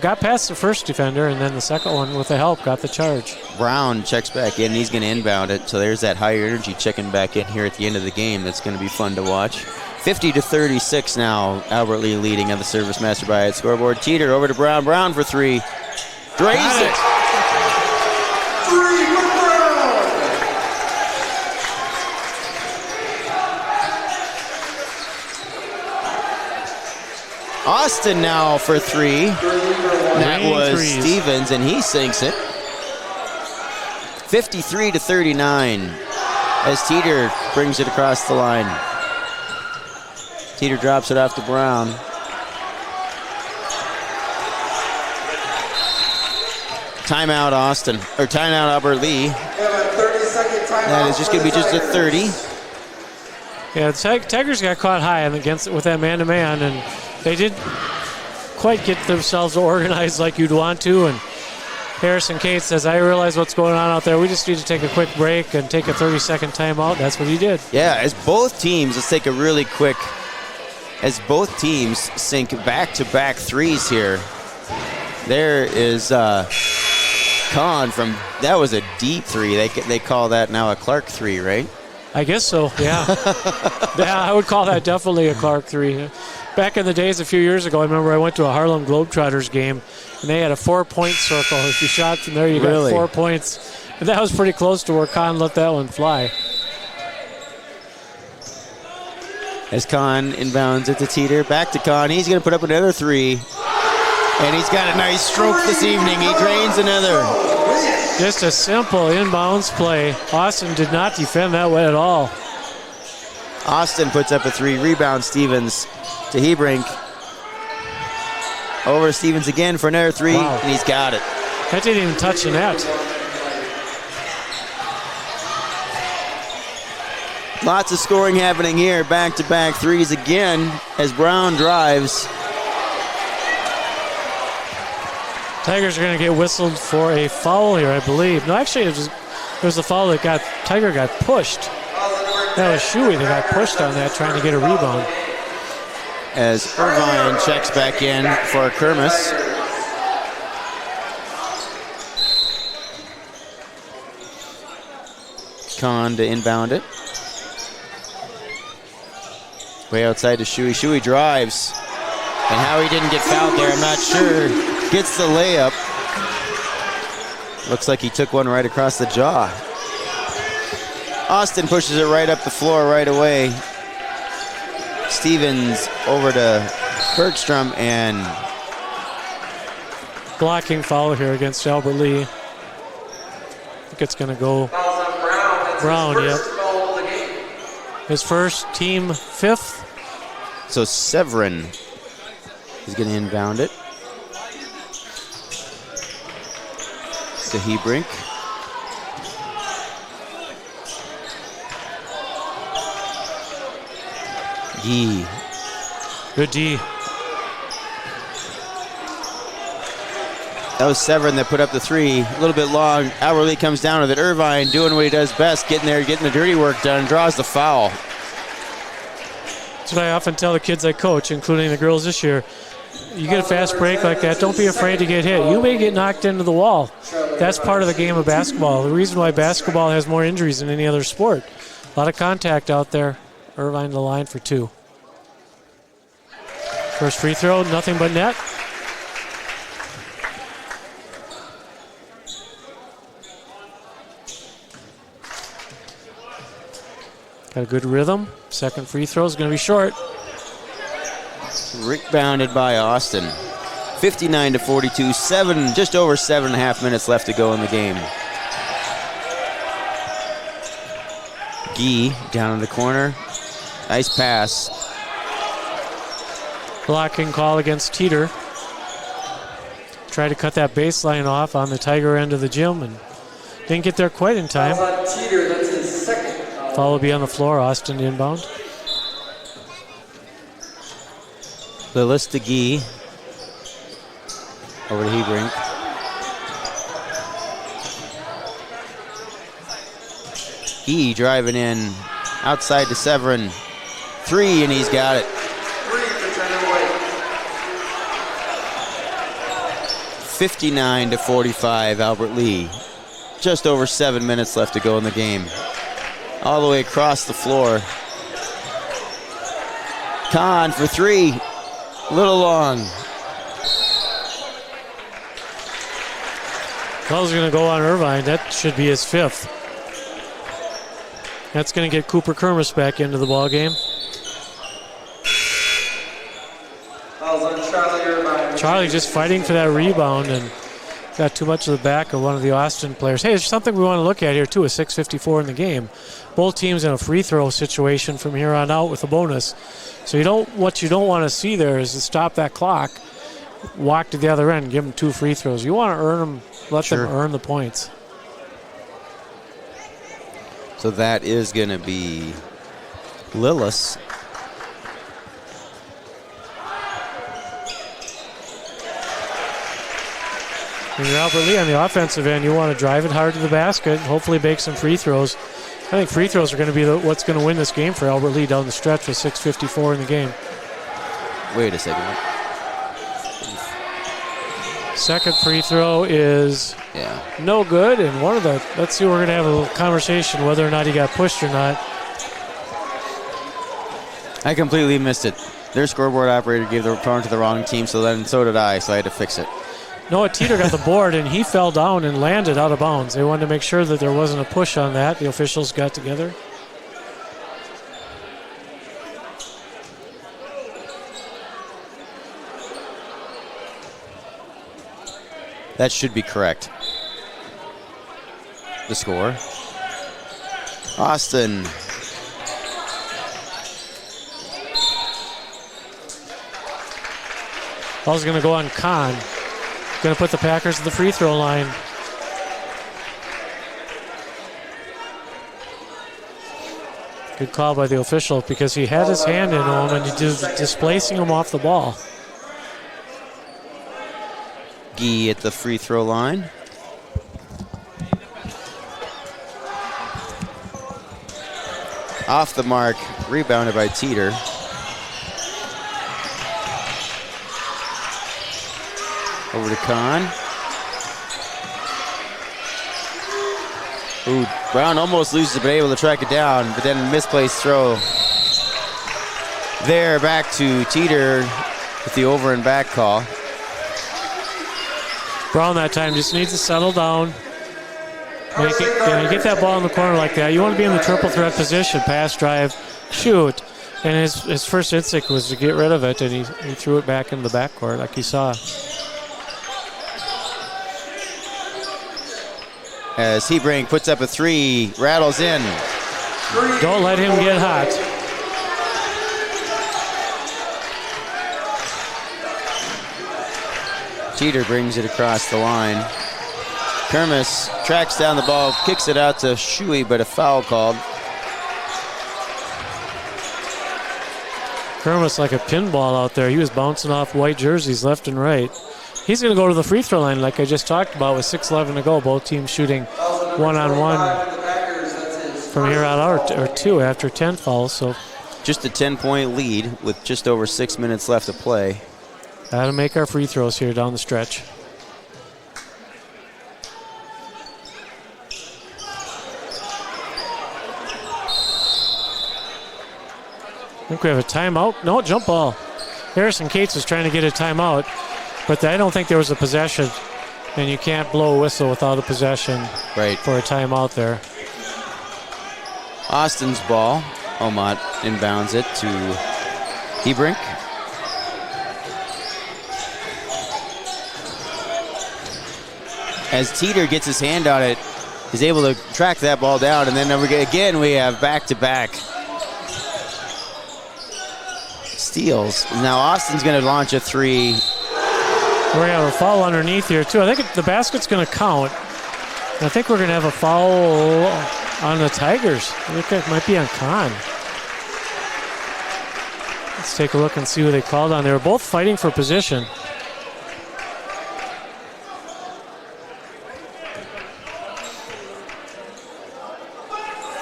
got past the first defender, and then the second one with the help got the charge. Brown checks back in. He's going to inbound it. So there's that higher energy checking back in here at the end of the game. That's going to be fun to watch. 50-36 now. Albert Lee leading on the Service Master by its scoreboard. Teeter over to Brown. Brown for three. Drays it. Three for Brown. Austin now for three. That was Stevens, and he sinks it. 53-39 as Teeter brings it across the line. Teeter drops it off to Brown. Timeout Austin, or timeout Albert Lee. That is just going to be just a 30. Yeah, Tigers got caught high with that man-to-man, and they didn't quite get themselves organized like you'd want to. And Harrison Cates says, I realize what's going on out there. We just need to take a quick break and take a 30-second timeout. That's what he did. Yeah, as both teams, let's take a really quick, as both teams sink back-to-back threes here. There is Kahn from, that was a deep three. They call that now a Clark three, right? I guess so, yeah. Yeah, I would call that definitely a Clark three. Back in the days a few years ago, I remember I went to a Harlem Globetrotters game, and they had a 4-point circle. If you shot from there, you got 4 points. And that was pretty close to where Kahn let that one fly. As Kahn inbounds it to Teeter, back to Kahn. He's going to put up another three. And he's got a nice stroke this evening. He drains another. Just a simple inbounds play. Austin did not defend that way at all. Austin puts up a three. Rebound Stevens to Hebrink. Over to Stevens again for another three, and he's got it. That didn't even touch the net. Lots of scoring happening here. Back-to-back threes again as Brown drives. Tigers are going to get whistled for a foul here, I believe. No, actually, it was a foul that Tiger got pushed. That was Shuey that got pushed on that, trying to get a rebound. As Irvine checks back in for Kermis. Kahn to inbound it. Way outside to Shuey. Shuey drives. And how he didn't get fouled there, I'm not sure. Gets the layup. Looks like he took one right across the jaw. Austin pushes it right up the floor right away. Stevens over to Bergstrom, and blocking foul here against Albert Lee. I think it's going to go Brown, yep. His first, team fifth. So Severin is going to inbound it. To Hebrink. Gee. Good D. That was Severin that put up the three. A little bit long. Albert Lee comes down with it. Irvine doing what he does best, getting there, getting the dirty work done, draws the foul. That's what I often tell the kids I coach, including the girls this year. You get a fast break like that, don't be afraid to get hit. You may get knocked into the wall. That's part of the game of basketball. The reason why basketball has more injuries than any other sport. A lot of contact out there. Irvine to the line for two. First free throw, nothing but net. Got a good rhythm. Second free throw is going to be short. Rebounded by Austin. 59-42, just over 7.5 minutes left to go in the game. Gee down in the corner. Nice pass. Blocking call against Teeter. Tried to cut that baseline off on the Tiger end of the gym and didn't get there quite in time. Teeter, that's his second. Foul will be on the floor. Austin inbound. Lillis to Gee. Over to Hebrink. Gee driving in. Outside to Severin. Three, and he's got it. 59-45, Albert Lee. Just over 7 minutes left to go in the game. All the way across the floor. Kahn for three. A little long. Foul's going to go on Irvine. That should be his fifth. That's going to get Cooper Kermis back into the ball game. Charlie just fighting for that rebound and got too much of the back of one of the Austin players. Hey, there's something we want to look at here too, a 6:54 in the game. Both teams in a free throw situation from here on out with a bonus. So what you don't want to see there is to stop that clock, walk to the other end, give them 2 free throws. You want to earn them, let them earn the points. So that is going to be Lillis. When you're Albert Lee on the offensive end, you want to drive it hard to the basket, hopefully make some free throws. I think free throws are going to be what's going to win this game for Albert Lee down the stretch with 6:54 in the game. Wait a second. Second free throw is no good, and let's see, we're going to have a little conversation whether or not he got pushed or not. I completely missed it. Their scoreboard operator gave the return to the wrong team, so did I, so I had to fix it. Noah Teeter got the board, and he fell down and landed out of bounds. They wanted to make sure that there wasn't a push on that. The officials got together. That should be correct. The score. Austin. Ball's going to go on Kahn. Going to put the Packers at the free throw line. Good call by the official because he had his hand in him and he was displacing him off the ball. Gee at the free throw line. Off the mark, rebounded by Teeter. Over to Kahn. Ooh, Brown almost loses it, but able to track it down, but then misplaced throw. There, back to Teeter with the over and back call. Brown that time just needs to settle down. Get that ball in the corner like that. You want to be in the triple threat position, pass, drive, shoot. And his first instinct was to get rid of it, and he threw it back into the backcourt like you saw. As Hebring puts up a three, rattles in. Don't let him get hot. Teeter brings it across the line. Kermis tracks down the ball, kicks it out to Shuey, but a foul called. Kermis like a pinball out there. He was bouncing off white jerseys left and right. He's going to go to the free throw line like I just talked about with 6:11 to go. Both teams shooting one-on-one from here on out, or two after 10 fouls. So just a 10-point lead with just over 6 minutes left to play. Got to make our free throws here down the stretch. I think we have a timeout. No, jump ball. Harrison Cates was trying to get a timeout, but I don't think there was a possession, and you can't blow a whistle without a possession for a timeout there. Austin's ball. Omot inbounds it to Hebrink. As Teeter gets his hand on it, is able to track that ball down, and then again we have back-to-back steals. Now Austin's going to launch a three. We're going to have a foul underneath here, too. I think the basket's going to count. I think we're going to have a foul on the Tigers. I think it might be on Kahn. Let's take a look and see who they called on. They were both fighting for position.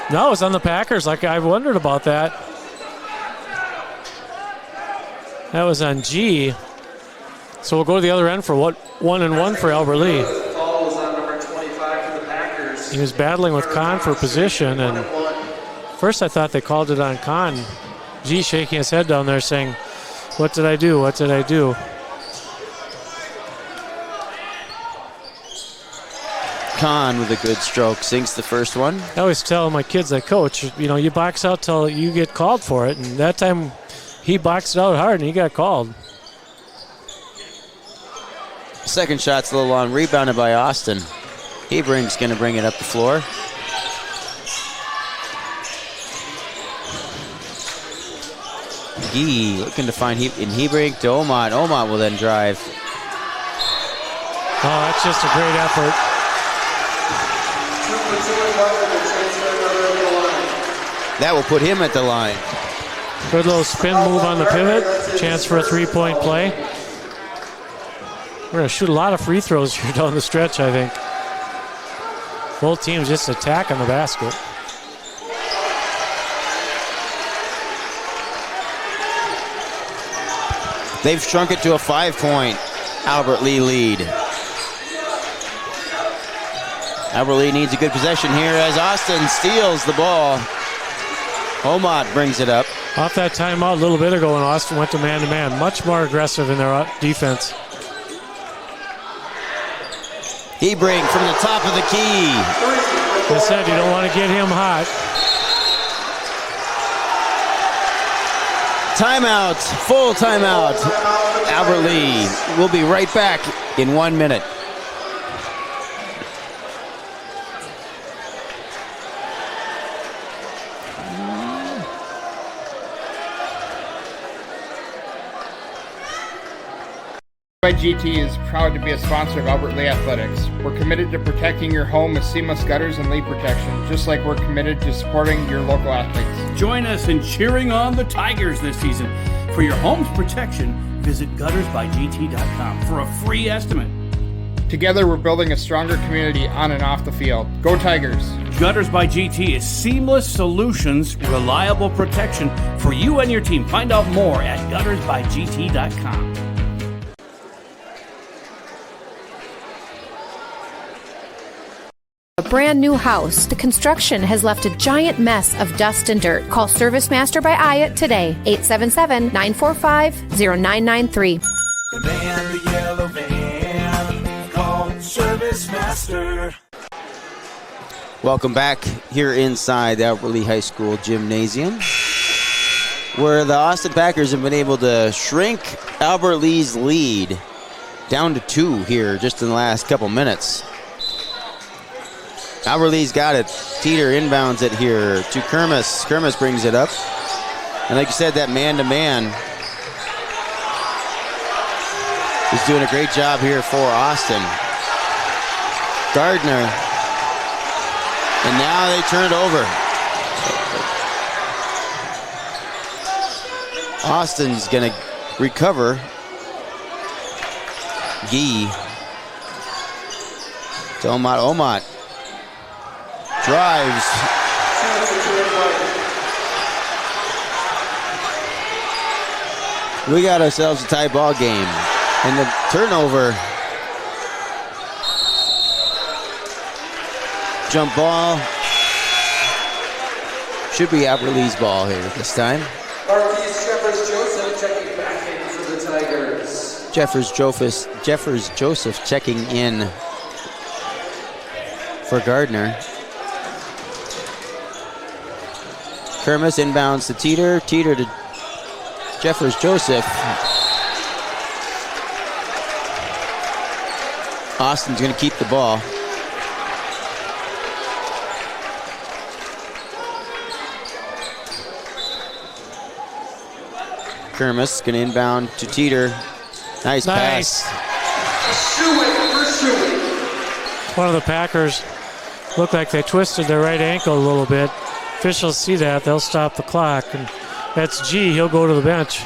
No, it was on the Packers. Like I wondered about that. That was on G. So we'll go to the other end for 1-1 for Albert Lee. Foul was on number 25 for the Packers. He was battling with Kahn for position, and first I thought they called it on Kahn. G shaking his head down there saying, what did I do? What did I do? Kahn with a good stroke sinks the first one. I always tell my kids I coach, you box out till you get called for it. And that time he boxed out hard and he got called. Second shot's a little long, rebounded by Austin. Hebrink's going to bring it up the floor. Gee looking to find Hebrink to Omot. Omot will then drive. Oh, that's just a great effort. That will put him at the line. Good little spin move on the pivot. Chance for a three-point play. We're going to shoot a lot of free throws here down the stretch, I think. Both teams just attacking the basket. They've shrunk it to a 5-point Albert Lee lead. Albert Lee needs a good possession here as Austin steals the ball. Omot brings it up. Off that timeout a little bit ago when Austin went to man-to-man. Much more aggressive in their defense. Hebrink from the top of the key. Like I said, you don't want to get him hot. Timeout, full timeout. Albert Lee will be right back in 1 minute. By GT is proud to be a sponsor of Albert Lee Athletics. We're committed to protecting your home with seamless gutters and leak protection, just like we're committed to supporting your local athletes. Join us in cheering on the Tigers this season. For your home's protection, visit guttersbygt.com for a free estimate. Together, we're building a stronger community on and off the field. Go Tigers! Gutters by GT is seamless solutions, reliable protection for you and your team. Find out more at guttersbygt.com. A brand new house. The construction has left a giant mess of dust and dirt. Call Service Master by Ayat today. 877-945-0993. The man, the yellow van, call Service Master. Welcome back here inside the Albert Lee High School Gymnasium, where the Austin Packers have been able to shrink Albert Lee's lead down to 2 here just in the last couple minutes. Albert Lee's got it. Teeter inbounds it here to Kermis. Kermis brings it up. And like you said, that man-to-man is doing a great job here for Austin. Gardner. And now they turn it over. Austin's going to recover. Gee. To Omot. Omot drives. We got ourselves a tie ball game. And the turnover. Jump ball. Should be Albert Lee's ball here this time. Marquise Jeffers-Joseph checking back in for the Tigers. Jeffers-Joseph checking in for Gardner. Kermis inbounds to Teeter. Teeter to Jeffers-Joseph. Austin's going to keep the ball. Kermis going to inbound to Teeter. Nice pass. One of the Packers looked like they twisted their right ankle a little bit. Officials see that, they'll stop the clock. And that's G, he'll go to the bench.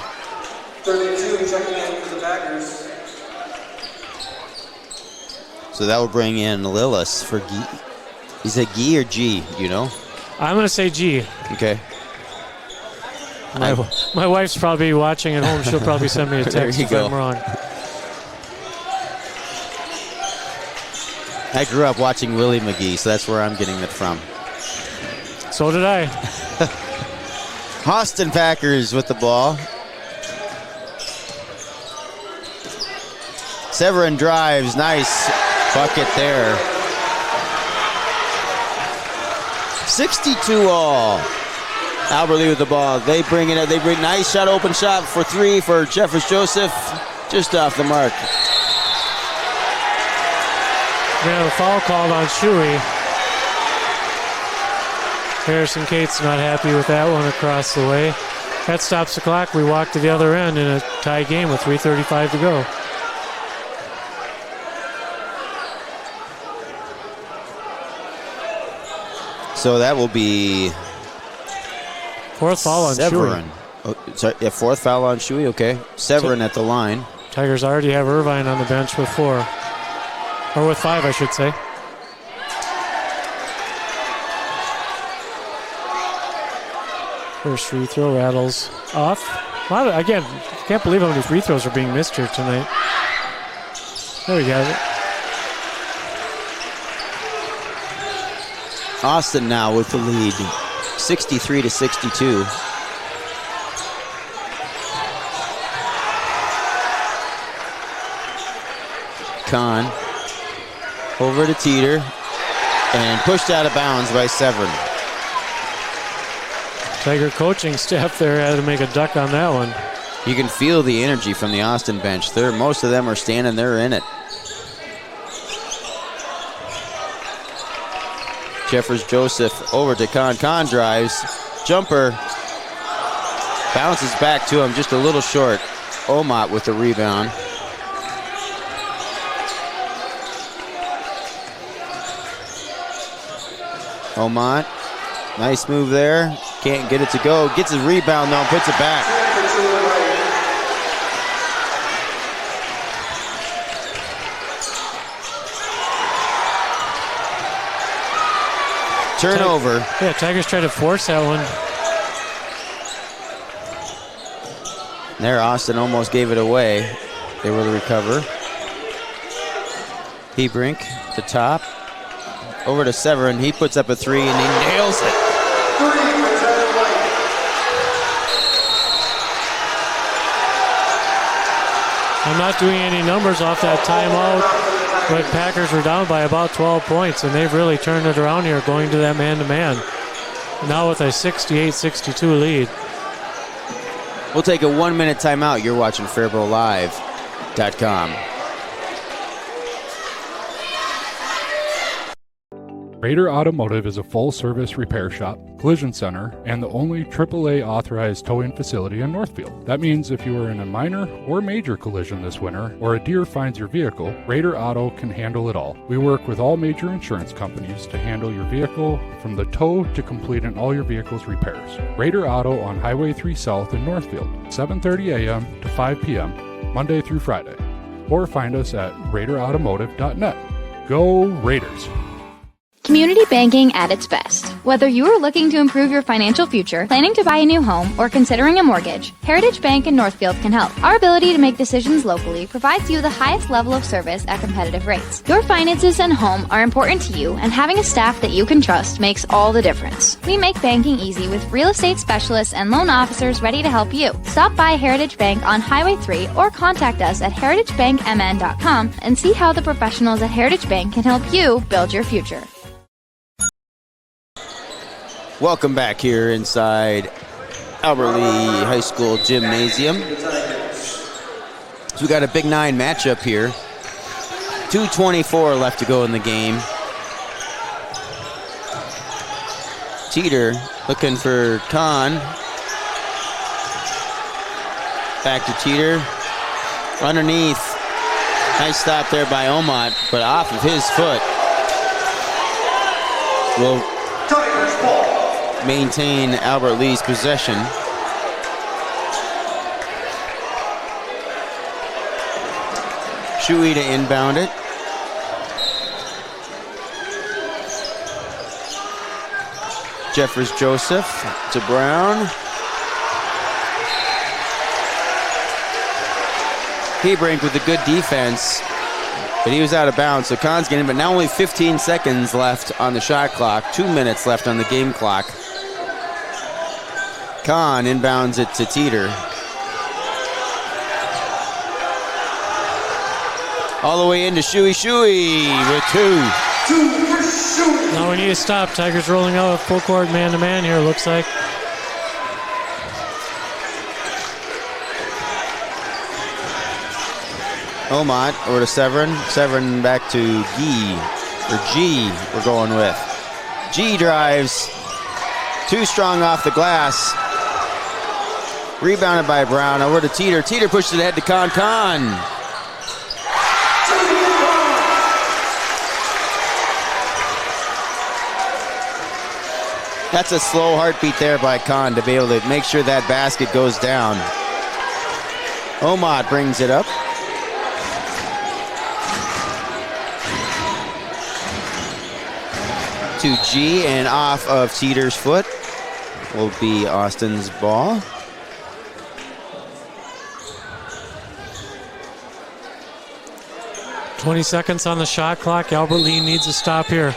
32 checking in for the Packers. So that will bring in Lillis for Gee. Is it Gee or G, do you know? I'm going to say G. Okay. My wife's probably watching at home. She'll probably send me a text if I'm wrong. I grew up watching Willie McGee, so that's where I'm getting it from. So did I. Austin Packers with the ball. Severin drives. Nice bucket there. 62 all. Albert Lee with the ball. They bring it up. They bring nice shot, open shot for three for Jeffers Joseph. Just off the mark. We have a foul called on Shuey. Harrison Cates not happy with that one across the way. That stops the clock. We walk to the other end in a tie game with 3:35 to go. So that will be fourth foul on Severin. Shuey. Oh, sorry, yeah, fourth foul on Shuey. Okay, Severin at the line. Tigers already have Irvine on the bench with 4. Or with 5, I should say. First free throw rattles off. Again, can't believe how many free throws are being missed here tonight. There we go. Austin now with the lead, 63-62. Kahn over to Teeter and pushed out of bounds by Severin. Tiger coaching staff there had to make a duck on that one. You can feel the energy from the Austin bench. Most of them are standing there in it. Jeffers Joseph over to Kahn. Kahn drives. Jumper. Bounces back to him just a little short. Omot with the rebound. Omot. Nice move there. Can't get it to go. Gets a rebound though and puts it back. Turnover. Yeah, Tigers try to force that one. There, Austin almost gave it away. They will recover. Hebrink, the top. Over to Severin. He puts up a three and he nails it. I'm not doing any numbers off that timeout, but Packers were down by about 12 points, and they've really turned it around here, going to that man-to-man. Now with a 68-62 lead. We'll take a 1-minute timeout. You're watching FairBowLive.com. Raider Automotive is a full-service repair shop, collision center, and the only AAA authorized towing facility in Northfield. That means if you are in a minor or major collision this winter, or a deer finds your vehicle, Raider Auto can handle it all. We work with all major insurance companies to handle your vehicle from the tow to completing all your vehicle's repairs. Raider Auto on Highway 3 South in Northfield, 7:30 a.m. to 5 p.m., Monday through Friday. Or find us at RaiderAutomotive.net. Go Raiders! Community banking at its best. Whether you are looking to improve your financial future, planning to buy a new home, or considering a mortgage, Heritage Bank in Northfield can help. Our ability to make decisions locally provides you the highest level of service at competitive rates. Your finances and home are important to you, and having a staff that you can trust makes all the difference. We make banking easy with real estate specialists and loan officers ready to help you. Stop by Heritage Bank on Highway 3 or contact us at heritagebankmn.com and see how the professionals at Heritage Bank can help you build your future. Welcome back here inside Albert Lee High School Gymnasium. So we got a Big 9 matchup here. 2:24 left to go in the game. Teeter looking for Kahn. Back to Teeter. Underneath. Nice stop there by Omot, but off of his foot. Will maintain Albert Lee's possession. Shuey to inbound it. Jeffers Joseph to Brown. Hebrink with a good defense. But he was out of bounds, so Kahn's getting, but now only 15 seconds left on the shot clock, 2 minutes left on the game clock. Kahn inbounds it to Teeter. All the way into Shuey with 2. Now we need to stop. Tigers rolling out a full court man-to-man here, looks like. Omot over to Severin. Severin back to G we're going with. G drives. Too strong off the glass. Rebounded by Brown. Over to Teeter. Teeter pushes it ahead to Kahn. That's a slow heartbeat there by Kahn to be able to make sure that basket goes down. Omot brings it up. To G, and off of Teeter's foot will be Austin's ball. $20 seconds on the shot clock. Albert Lee needs a stop here.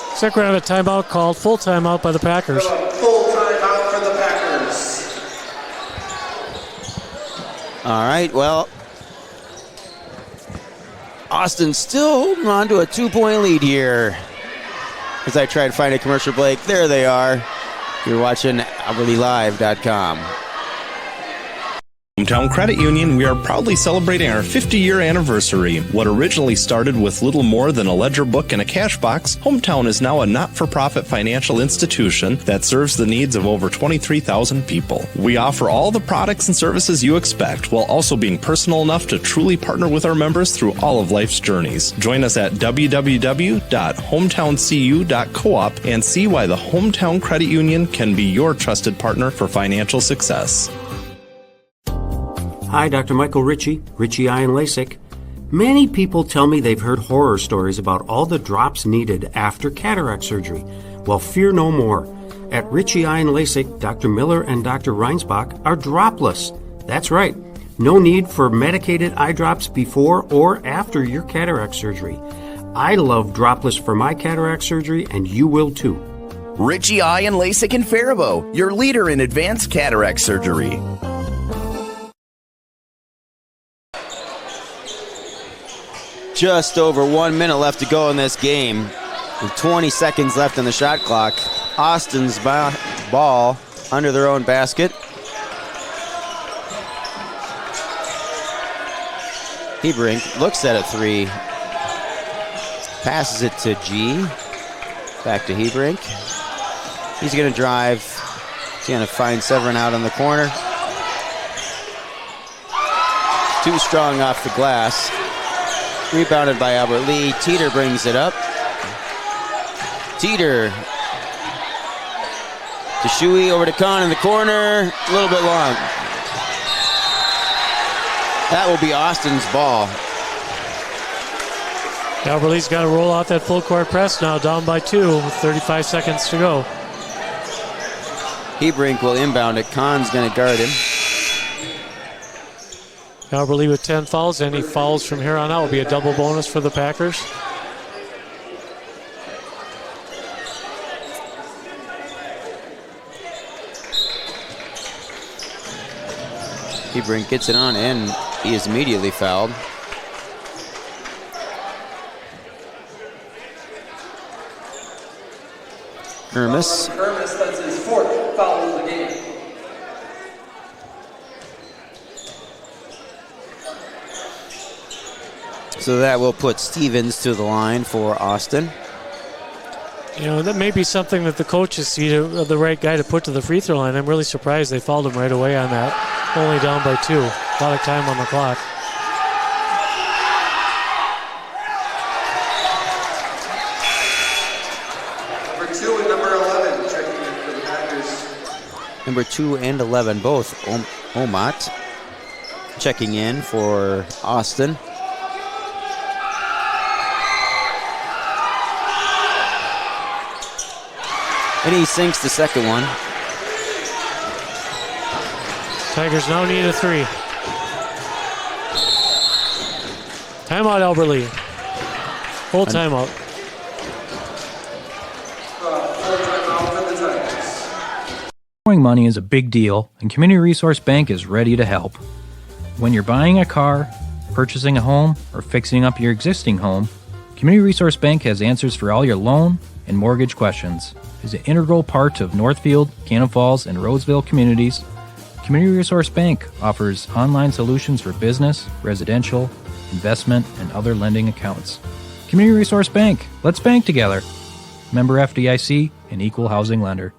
Looks like we're going to have a timeout called. Full timeout by the Packers. Full timeout for the Packers. All right, well, Austin still holding on to a 2-point lead here. As I try to find a commercial break, there they are. You're watching AlbertLeeLive.com. Hometown Credit Union, we are proudly celebrating our 50-year anniversary. What originally started with little more than a ledger book and a cash box, Hometown is now a not-for-profit financial institution that serves the needs of over 23,000 people. We offer all the products and services you expect, while also being personal enough to truly partner with our members through all of life's journeys. Join us at www.hometowncu.coop and see why the Hometown Credit Union can be your trusted partner for financial success. Hi, Dr. Michael Ritchie, Ritchie Eye and LASIK. Many people tell me they've heard horror stories about all the drops needed after cataract surgery. Well, fear no more. At Ritchie Eye and LASIK, Dr. Miller and Dr. Reinsbach are dropless. That's right. No need for medicated eye drops before or after your cataract surgery. I love dropless for my cataract surgery, and you will too. Ritchie Eye and LASIK in Faribault, your leader in advanced cataract surgery. Just over 1 minute left to go in this game. With 20 seconds left on the shot clock. Austin's ball under their own basket. Hebrink looks at a 3. Passes it to G. Back to Hebrink. He's going to drive. He's going to find Severin out on the corner. Too strong off the glass. Rebounded by Albert Lee. Teeter brings it up. Teeter to Shuey, over to Kahn in the corner. A little bit long. That will be Austin's ball. Albert Lee's got to roll out that full court press now, down by 2 with 35 seconds to go. Hebrink will inbound it. Kahn's going to guard him. Albert Lee with 10 fouls. Any fouls from here on out will be a double bonus for the Packers. Hebrink gets it on, and he is immediately fouled. Hermes. Hermes, that's his 4th foul of the game. So that will put Stevens to the line for Austin. You know, that may be something that the coaches see the right guy to put to the free throw line. I'm really surprised they fouled him right away on that. Only down by 2. A lot of time on the clock. Number 2 and number 11 checking in for the Packers. Number 2 and 11, both Omot checking in for Austin. And he sinks the second one. Tigers now need a 3. Timeout, Albert Lee. Full timeout. Borrowing money is a big deal, and Community Resource Bank is ready to help. When you're buying a car, purchasing a home, or fixing up your existing home, Community Resource Bank has answers for all your loan and mortgage questions. As an integral part of Northfield, Cannon Falls, and Roseville communities, Community Resource Bank offers online solutions for business, residential, investment, and other lending accounts. Community Resource Bank. Let's bank together. Member FDIC, an equal housing lender.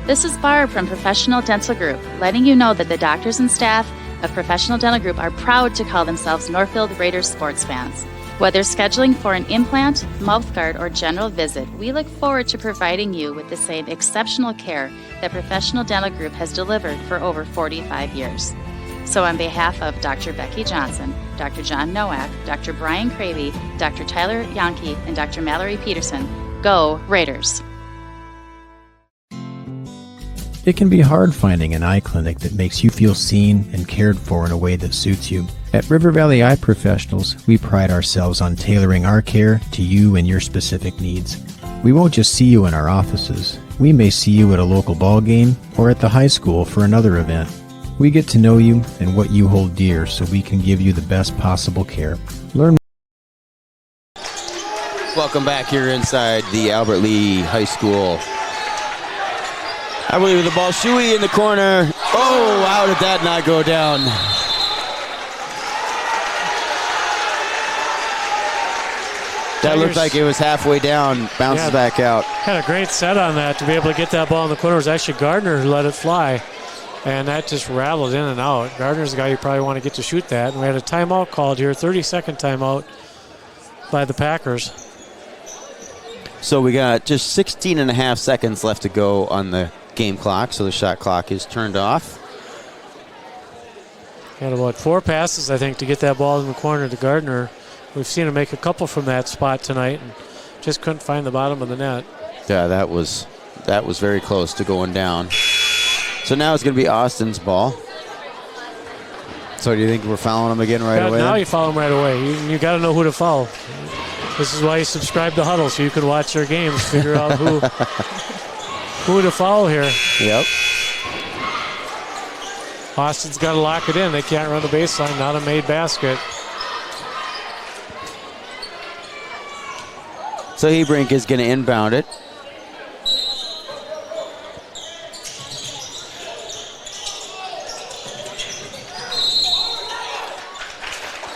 This is Barb from Professional Dental Group, letting you know that the doctors and staff of Professional Dental Group are proud to call themselves Northfield Raiders sports fans. Whether scheduling for an implant, mouthguard, or general visit, we look forward to providing you with the same exceptional care that Professional Dental Group has delivered for over 45 years. So on behalf of Dr. Becky Johnson, Dr. John Nowak, Dr. Brian Cravey, Dr. Tyler Yonke, and Dr. Mallory Peterson, go Raiders! It can be hard finding an eye clinic that makes you feel seen and cared for in a way that suits you. At River Valley Eye Professionals, we pride ourselves on tailoring our care to you and your specific needs. We won't just see you in our offices. We may see you at a local ball game or at the high school for another event. We get to know you and what you hold dear so we can give you the best possible care. Learn. Welcome back here inside the Albert Lee High School. I believe with the ball, Shuey in the corner. Oh, how did that not go down? That looked like it was halfway down, bounces back out. Had a great set on that to be able to get that ball in the corner. It was actually Gardner who let it fly, and that just rattled in and out. Gardner's the guy you probably want to get to shoot that, and we had a timeout called here, 30-second timeout by the Packers. So we got just 16 and a half seconds left to go on the game clock, so the shot clock is turned off. Had about 4 passes, I think, to get that ball in the corner to Gardner. We've seen him make a couple from that spot tonight and just couldn't find the bottom of the net. Yeah, that was very close to going down. So now it's going to be Austin's ball. So do you think we're fouling him again right away? Now you foul him right away. You got to know who to foul. This is why you subscribe to Huddle, so you can watch their games, figure out who to foul here. Yep. Austin's got to lock it in. They can't run the baseline. Not a made basket. So Hebrink is going to inbound it.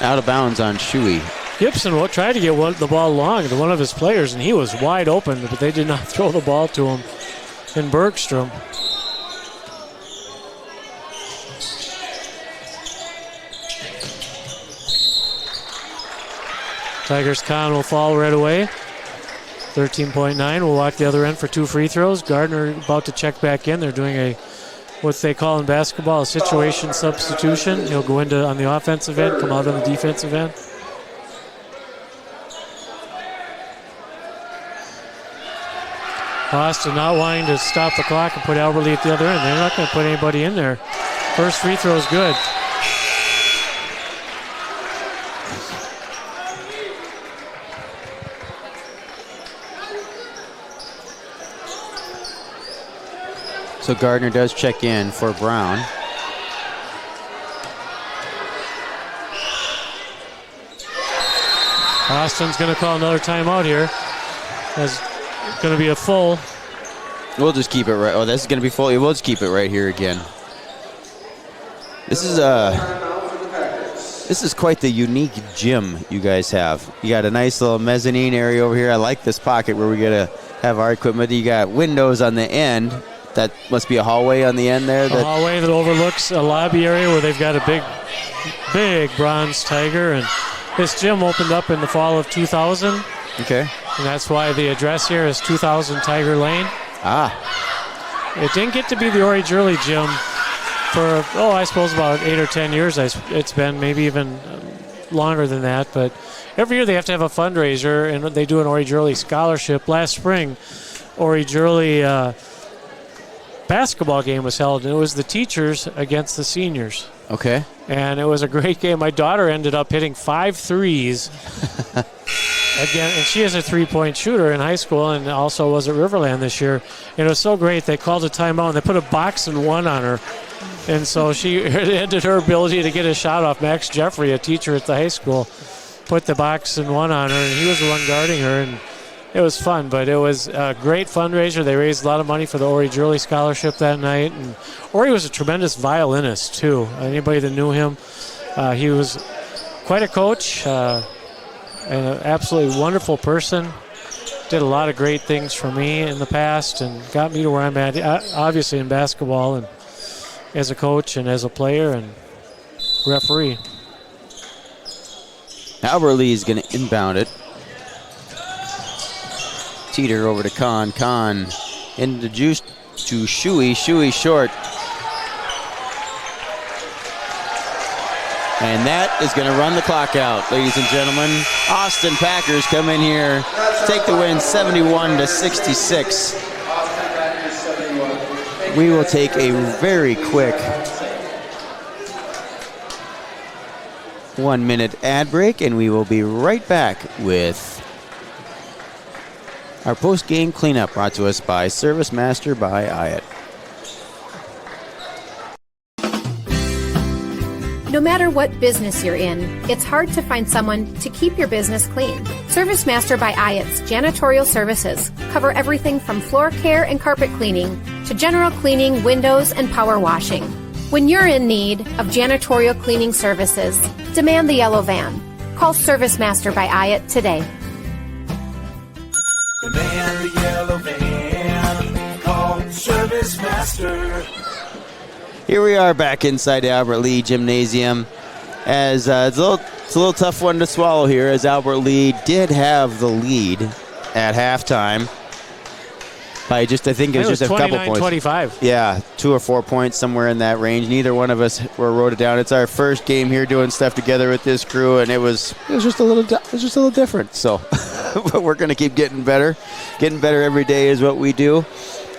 Out of bounds on Shuey. Gibson tried to get the ball long to one of his players, and he was wide open, but they did not throw the ball to him in Bergstrom. Tigers Con will fall right away. 13.9 will walk the other end for 2 free throws. Gardner about to check back in. They're doing what they call in basketball a situation substitution. He'll go into on the offensive end, come out on the defensive end. Austin not wanting to stop the clock and put Albert Lee at the other end. They're not going to put anybody in there. First free throw is good. So Gardner does check in for Brown. Austin's going to call another timeout here. That's going to be a full. We'll just keep it right. Oh, this is going to be full. We'll just keep it right here again. This is quite the unique gym you guys have. You got a nice little mezzanine area over here. I like this pocket where we get to have our equipment. You got windows on the end. That must be a hallway on the end there. A hallway that overlooks a lobby area where they've got a big bronze tiger. And this gym opened up in the fall of 2000. Okay. And that's why the address here is 2000 Tiger Lane. Ah. It didn't get to be the Ori Jurley gym for, I suppose about 8 or 10 years. It's been maybe even longer than that. But every year they have to have a fundraiser, and they do an Ori Jurley scholarship. Last spring, Ori Jurley basketball game was held, and it was the teachers against the seniors. Okay. And it was a great game. My daughter ended up hitting 5 threes. Again, and she is a three-point shooter in high school and also was at Riverland this year. And it was so great. They called a timeout, and they put a box and one on her. And so she ended her ability to get a shot off. Max Jeffrey, a teacher at the high school, put the box and one on her, and he was the one guarding her. And it was fun, but it was a great fundraiser. They raised a lot of money for the Ori Jurley Scholarship that night. And Ori was a tremendous violinist, too. Anybody that knew him, he was quite a coach and an absolutely wonderful person. Did a lot of great things for me in the past and got me to where I'm at, obviously in basketball and as a coach and as a player and referee. Albert Lee is going to inbound it. Teeter over to Kahn. Kahn into juice to Shuey. Shuey short. And that is going to run the clock out, ladies and gentlemen. Austin Packers come in here, take the win 71-66. We will take a very quick 1-minute ad break, and we will be right back with our post-game cleanup, brought to us by Service Master by Ayat. No matter what business you're in, it's hard to find someone to keep your business clean. Service Master by Ayat's janitorial services cover everything from floor care and carpet cleaning to general cleaning, windows, and power washing. When you're in need of janitorial cleaning services, demand the yellow van. Call Service Master by Ayat today. Demand the yellow van. Call Service Master. Here we are back inside the Albert Lee Gymnasium. As it's a little tough one to swallow here, as Albert Lee did have the lead at halftime by just, I think it was just a couple points. 29-25. Yeah, 2 or 4 points, somewhere in that range. Neither one of us wrote it down. It's our first game here doing stuff together with this crew, and it was just a little different. So, but we're gonna keep getting better. Getting better every day is what we do.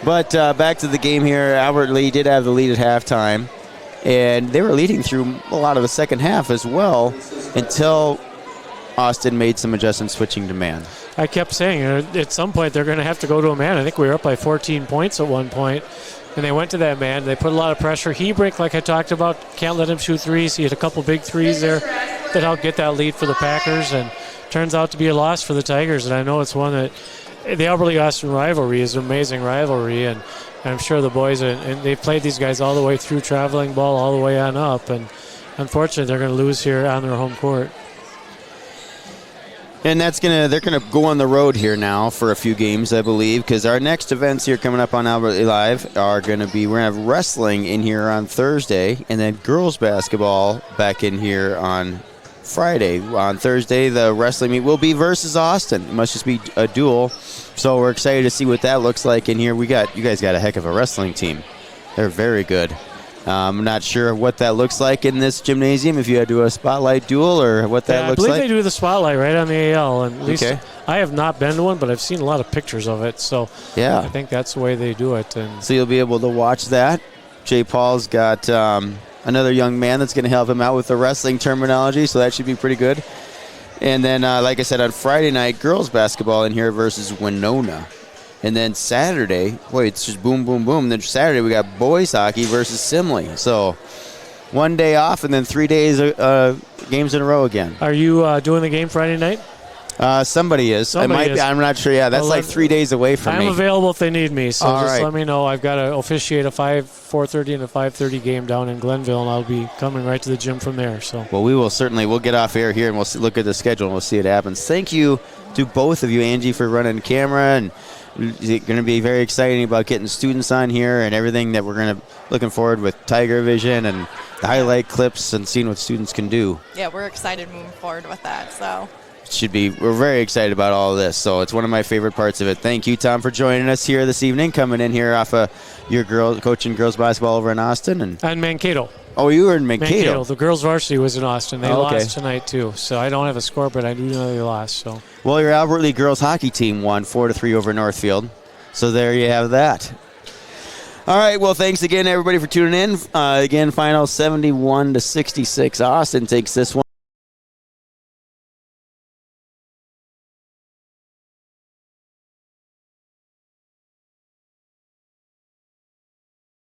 But back to the game here. Albert Lee did have the lead at halftime, and they were leading through a lot of the second half as well until Austin made some adjustments, switching to man. I kept saying at some point they're going to have to go to a man. I think we were up by 14 points at one point, and they went to that man. They put a lot of pressure. Hebrink, like I talked about, can't let him shoot threes. He had a couple big threes there that helped get that lead for the Packers, and turns out to be a loss for the Tigers. And I know it's one that the Albert Lee-Austin rivalry is an amazing rivalry, and I'm sure the boys, and they've played these guys all the way through traveling ball all the way on up, and unfortunately they're going to lose here on their home court. And they're gonna go on the road here now for a few games, I believe, because our next events here coming up on Albert Lee Live are we're gonna have wrestling in here on Thursday, and then girls basketball back in here on Friday. On Thursday, the wrestling meet will be versus Austin. It must just be a duel. So we're excited to see what that looks like in here. You guys got a heck of a wrestling team. They're very good. I'm not sure what that looks like in this gymnasium, if you had to do a spotlight duel or what that looks like. I believe they do the spotlight right on the AL. And at least I have not been to one, but I've seen a lot of pictures of it. So yeah, I think that's the way they do it. And so you'll be able to watch that. Jay Paul's got another young man that's going to help him out with the wrestling terminology, so that should be pretty good. And then, like I said, on Friday night, girls basketball in here versus Winona. And then Saturday, it's just boom, boom, boom. Then Saturday we got boys hockey versus Simley. So 1 day off and then 3 days games in a row again. Are you doing the game Friday night? Somebody is. Be. I'm not sure. Yeah, that's like 3 days away from me. I'm available if they need me. So All just right. let me know. I've got to officiate a 4:30 and a 5:30 game down in Glenville, and I'll be coming right to the gym from there. So. Well, we'll get off air here and we'll look at the schedule and we'll see what happens. Thank you to both of you, Angie, for running the camera, and it's going to be very exciting about getting students on here and everything that we're looking forward with Tiger Vision and the highlight clips and seeing what students can do. Yeah, we're excited moving forward with that. So. We're very excited about all of this, so it's one of my favorite parts of it. Thank you, Tom, for joining us here this evening, coming in here off of your coaching girls basketball over in Austin. And Mankato. Oh, you were in Mankato. The girls varsity was in Austin. They lost tonight, too, so I don't have a score, but I do know they lost. So. Well, your Albert Lee girls hockey team won 4-3 over Northfield, so there you have that. All right, well, thanks again, everybody, for tuning in. Again, final 71-66. Austin takes this one.